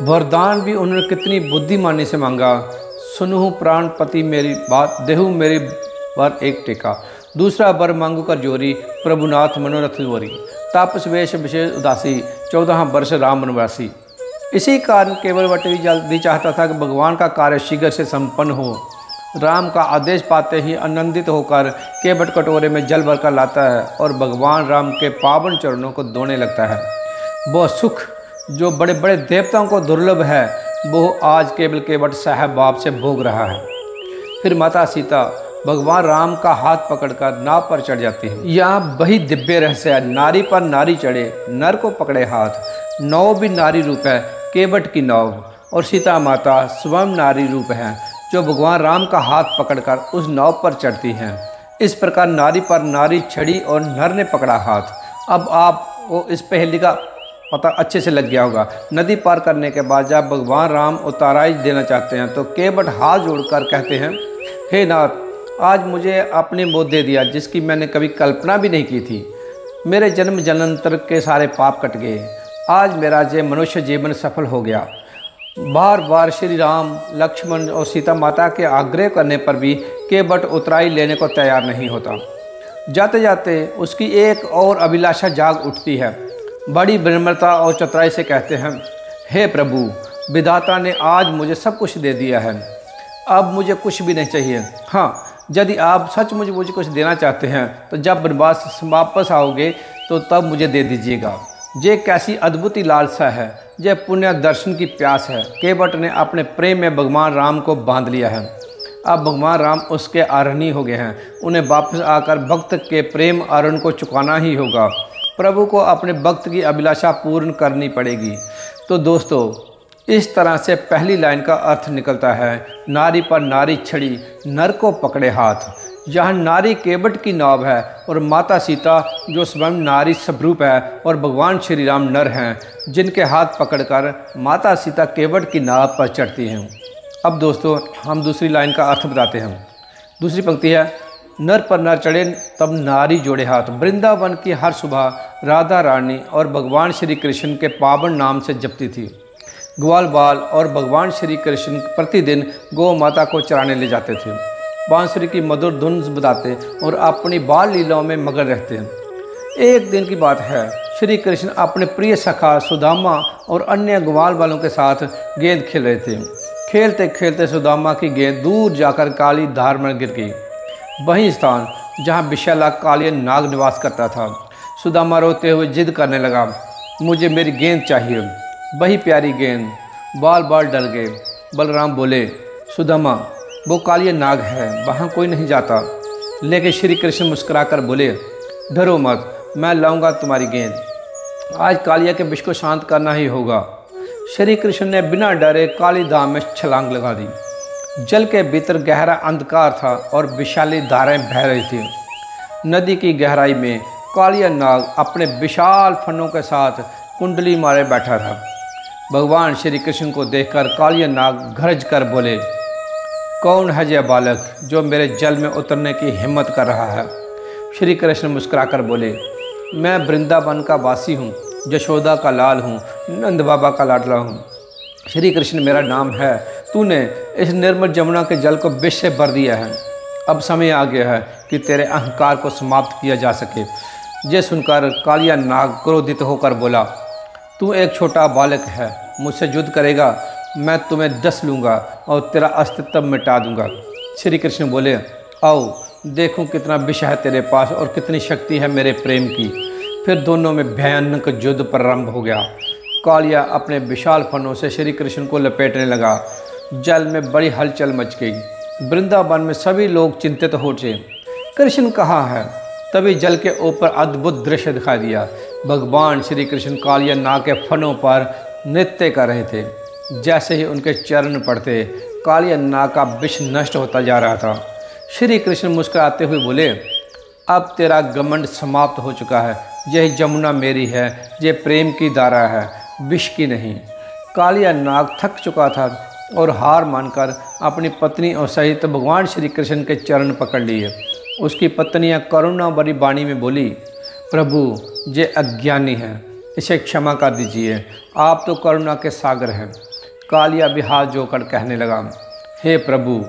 S1: वरदान भी उन्होंने कितनी बुद्धिमानी से मांगा। सुनहु प्राणपति मेरी बात, देहु मेरी वर एक टेका। दूसरा वर मांगू कर जोरी, प्रभुनाथ मनोरथ जोरी। तापस वेश विशेष उदासी, 14 वर्ष राम वनवासी। इसी कारण केवलवट भी जल्दी चाहता था कि भगवान का कार्य शीघ्र से संपन्न हो। राम का आदेश पाते ही आनंदित होकर केवट कटोरे में जल भरकर लाता है और भगवान राम के पावन चरणों को धोने लगता है। वह सुख जो बड़े बड़े देवताओं को दुर्लभ है, वो आज केवट साहब बाप से भोग रहा है। फिर माता सीता भगवान राम का हाथ पकड़कर नाव पर चढ़ जाती है। यहाँ वही दिव्य रहस्य है, नारी पर नारी चढ़े, नर को पकड़े हाथ। नौ भी नारी रूप है, केवट की नाव, और सीता माता स्वयं नारी रूप है जो भगवान राम का हाथ पकड़कर उस नाव पर चढ़ती हैं। इस प्रकार नारी पर नारी चढ़ी और नर ने पकड़ा हाथ। अब आपको इस पहेली का पता अच्छे से लग गया होगा। नदी पार करने के बाद जब भगवान राम उताराई देना चाहते हैं तो केवट हाथ जोड़कर कहते हैं, हे नाथ, आज मुझे अपनी मौत दे दिया जिसकी मैंने कभी कल्पना भी नहीं की थी। मेरे जन्म जन्मांतर के सारे पाप कट गए। आज मेरा ये मनुष्य जीवन सफल हो गया। बार बार श्री राम, लक्ष्मण और सीता माता के आग्रह करने पर भी केवट उतराई लेने को तैयार नहीं होता। जाते जाते उसकी एक और अभिलाषा जाग उठती है। बड़ी विनम्रता और चतुराई से कहते हैं, हे प्रभु, विधाता ने आज मुझे सब कुछ दे दिया है, अब मुझे कुछ भी नहीं चाहिए। हाँ, यदि आप सचमुच मुझे कुछ देना चाहते हैं तो जब वनवास से वापस आओगे तो तब मुझे दे दीजिएगा। ये कैसी अद्भुत लालसा है, यह पुण्य दर्शन की प्यास है। केवट ने अपने प्रेम में भगवान राम को बांध लिया है। अब भगवान राम उसके आरणी हो गए हैं। उन्हें वापस आकर भक्त के प्रेम आरण को चुकाना ही होगा। प्रभु को अपने भक्त की अभिलाषा पूर्ण करनी पड़ेगी। तो दोस्तों, इस तरह से पहली लाइन का अर्थ निकलता है, नारी पर नारी छड़ी, नर को पकड़े हाथ। जहाँ नारी केवट की नाव है और माता सीता जो स्वयं नारी स्वरूप है और भगवान श्री राम नर हैं जिनके हाथ पकड़कर माता सीता केवट की नाव पर चढ़ती हैं। अब दोस्तों, हम दूसरी लाइन का अर्थ बताते हैं। दूसरी पंक्ति है, नर पर नर चढ़े तब नारी जोड़े हाथ। वृंदावन की हर सुबह राधा रानी और भगवान श्री कृष्ण के पावन नाम से जपती थी। ग्वाल बाल और भगवान श्री कृष्ण प्रतिदिन गौ माता को चराने ले जाते थे। बांसुरी की मधुर धुन बजाते और अपनी बाल लीलाओं में मगन रहते हैं। एक दिन की बात है, श्री कृष्ण अपने प्रिय सखा सुदामा और अन्य ग्वाल बालों के साथ गेंद खेल रहे थे। खेलते खेलते सुदामा की गेंद दूर जाकर काली धार में गिर गई, वही स्थान जहाँ विशाला काली नाग निवास करता था। सुदामा रोते हुए जिद करने लगा, मुझे मेरी गेंद चाहिए, वही प्यारी गेंद। बाल बाल डर गए। बलराम बोले, सुदामा, वो कालिया नाग है, वहाँ कोई नहीं जाता। लेकिन श्री कृष्ण मुस्कुराकर बोले, डरो मत, मैं लाऊंगा तुम्हारी गेंद। आज कालिया के विष को शांत करना ही होगा। श्री कृष्ण ने बिना डरे काली धाम में छलांग लगा दी। जल के भीतर गहरा अंधकार था और विशाली धाराएं बह रही थी। नदी की गहराई में कालिया नाग अपने विशाल फनों के साथ कुंडली मारे बैठा था। भगवान श्री कृष्ण को देखकर कालिया नाग गरज कर बोले, कौन है यह बालक जो मेरे जल में उतरने की हिम्मत कर रहा है? श्री कृष्ण मुस्कुराकर बोले, मैं वृंदावन का वासी हूँ, यशोदा का लाल हूँ, नंद बाबा का लाडला हूँ। श्री कृष्ण मेरा नाम है। तूने इस निर्मल जमुना के जल को विष से भर दिया है। अब समय आ गया है कि तेरे अहंकार को समाप्त किया जा सके। ये सुनकर कालिया नाग क्रोधित होकर बोला, तू एक छोटा बालक है, मुझसे युद्ध करेगा, मैं तुम्हें डस लूँगा और तेरा अस्तित्व मिटा दूँगा। श्री कृष्ण बोले, आओ देखूं कितना विष है तेरे पास और कितनी शक्ति है मेरे प्रेम की। फिर दोनों में भयानक युद्ध प्रारंभ हो गया। कालिया अपने विशाल फनों से श्री कृष्ण को लपेटने लगा। जल में बड़ी हलचल मच गई। वृंदावन में सभी लोग चिंतित हो उठे, कृष्ण कहाँ है? तभी जल के ऊपर अद्भुत दृश्य दिखाई दिया। भगवान श्री कृष्ण कालिया नाग के फनों पर नृत्य कर रहे थे। जैसे ही उनके चरण पड़ते, कालिया नाग का विष नष्ट होता जा रहा था। श्री कृष्ण मुस्कुराते हुए बोले, अब तेरा घमंड समाप्त हो चुका है। यह जमुना मेरी है, ये प्रेम की धारा है, विष की नहीं। कालिया नाग थक चुका था और हार मानकर अपनी पत्नी और सहित भगवान श्री कृष्ण के चरण पकड़ लिए। उसकी पत्नियां करुणा भरी वाणी में बोली, प्रभु ये अज्ञानी है, इसे क्षमा कर दीजिए, आप तो करुणा के सागर हैं। कालिया भी हाथ जोड़कर कहने लगा, हे प्रभु,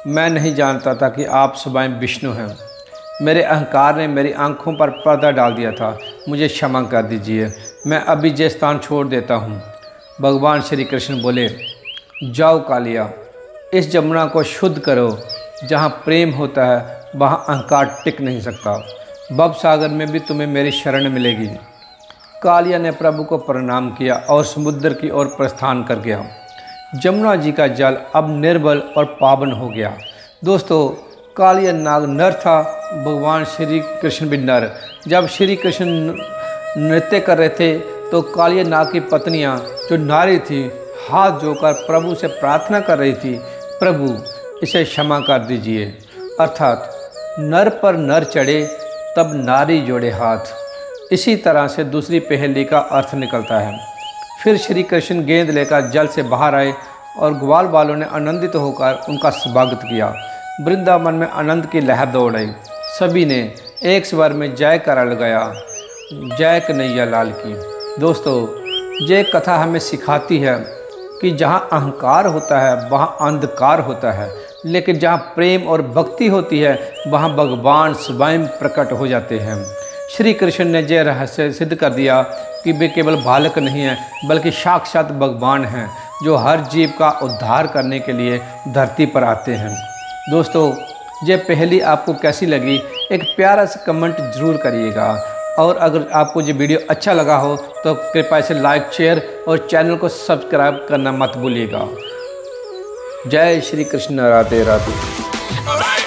S1: मैं नहीं जानता था कि आप स्वयं विष्णु हैं। मेरे अहंकार ने मेरी आंखों पर पर्दा डाल दिया था, मुझे क्षमा कर दीजिए, मैं अभी ये स्थान छोड़ देता हूँ। भगवान श्री कृष्ण बोले, जाओ कालिया, इस जमुना को शुद्ध करो। जहाँ प्रेम होता है वहाँ अहंकार टिक नहीं सकता। भव सागर में भी तुम्हें मेरी शरण मिलेगी। कालिया ने प्रभु को प्रणाम किया और समुद्र की ओर प्रस्थान कर गया। जमुना जी का जल अब निर्मल और पावन हो गया। दोस्तों, कालिया नाग नर था, भगवान श्री कृष्ण भी नर। जब श्री कृष्ण नृत्य कर रहे थे तो कालिया नाग की पत्नियां जो नारी थी हाथ जोड़कर प्रभु से प्रार्थना कर रही थी, प्रभु इसे क्षमा कर दीजिए। अर्थात नर पर नर चढ़े तब नारी जोड़े हाथ। इसी तरह से दूसरी पहेली का अर्थ निकलता है। फिर श्री कृष्ण गेंद लेकर जल से बाहर आए और ग्वाल बालों ने आनंदित होकर उनका स्वागत किया। वृंदावन में आनंद की लहर दौड़ आई। सभी ने एक स्वर में जयकारा लगाया, जय कन्हैया लाल की। दोस्तों, ये कथा हमें सिखाती है कि जहाँ अहंकार होता है वहाँ अंधकार होता है, लेकिन जहाँ प्रेम और भक्ति होती है वहाँ भगवान स्वयं प्रकट हो जाते हैं। श्री कृष्ण ने यह रहस्य सिद्ध कर दिया कि वे केवल बालक नहीं हैं बल्कि साक्षात भगवान हैं जो हर जीव का उद्धार करने के लिए धरती पर आते हैं। दोस्तों, ये पहेली आपको कैसी लगी एक प्यारा सा कमेंट ज़रूर करिएगा, और अगर आपको ये वीडियो अच्छा लगा हो तो कृपया इसे लाइक, शेयर और चैनल को सब्सक्राइब करना मत भूलिएगा। जय श्री कृष्ण, राधे राधे।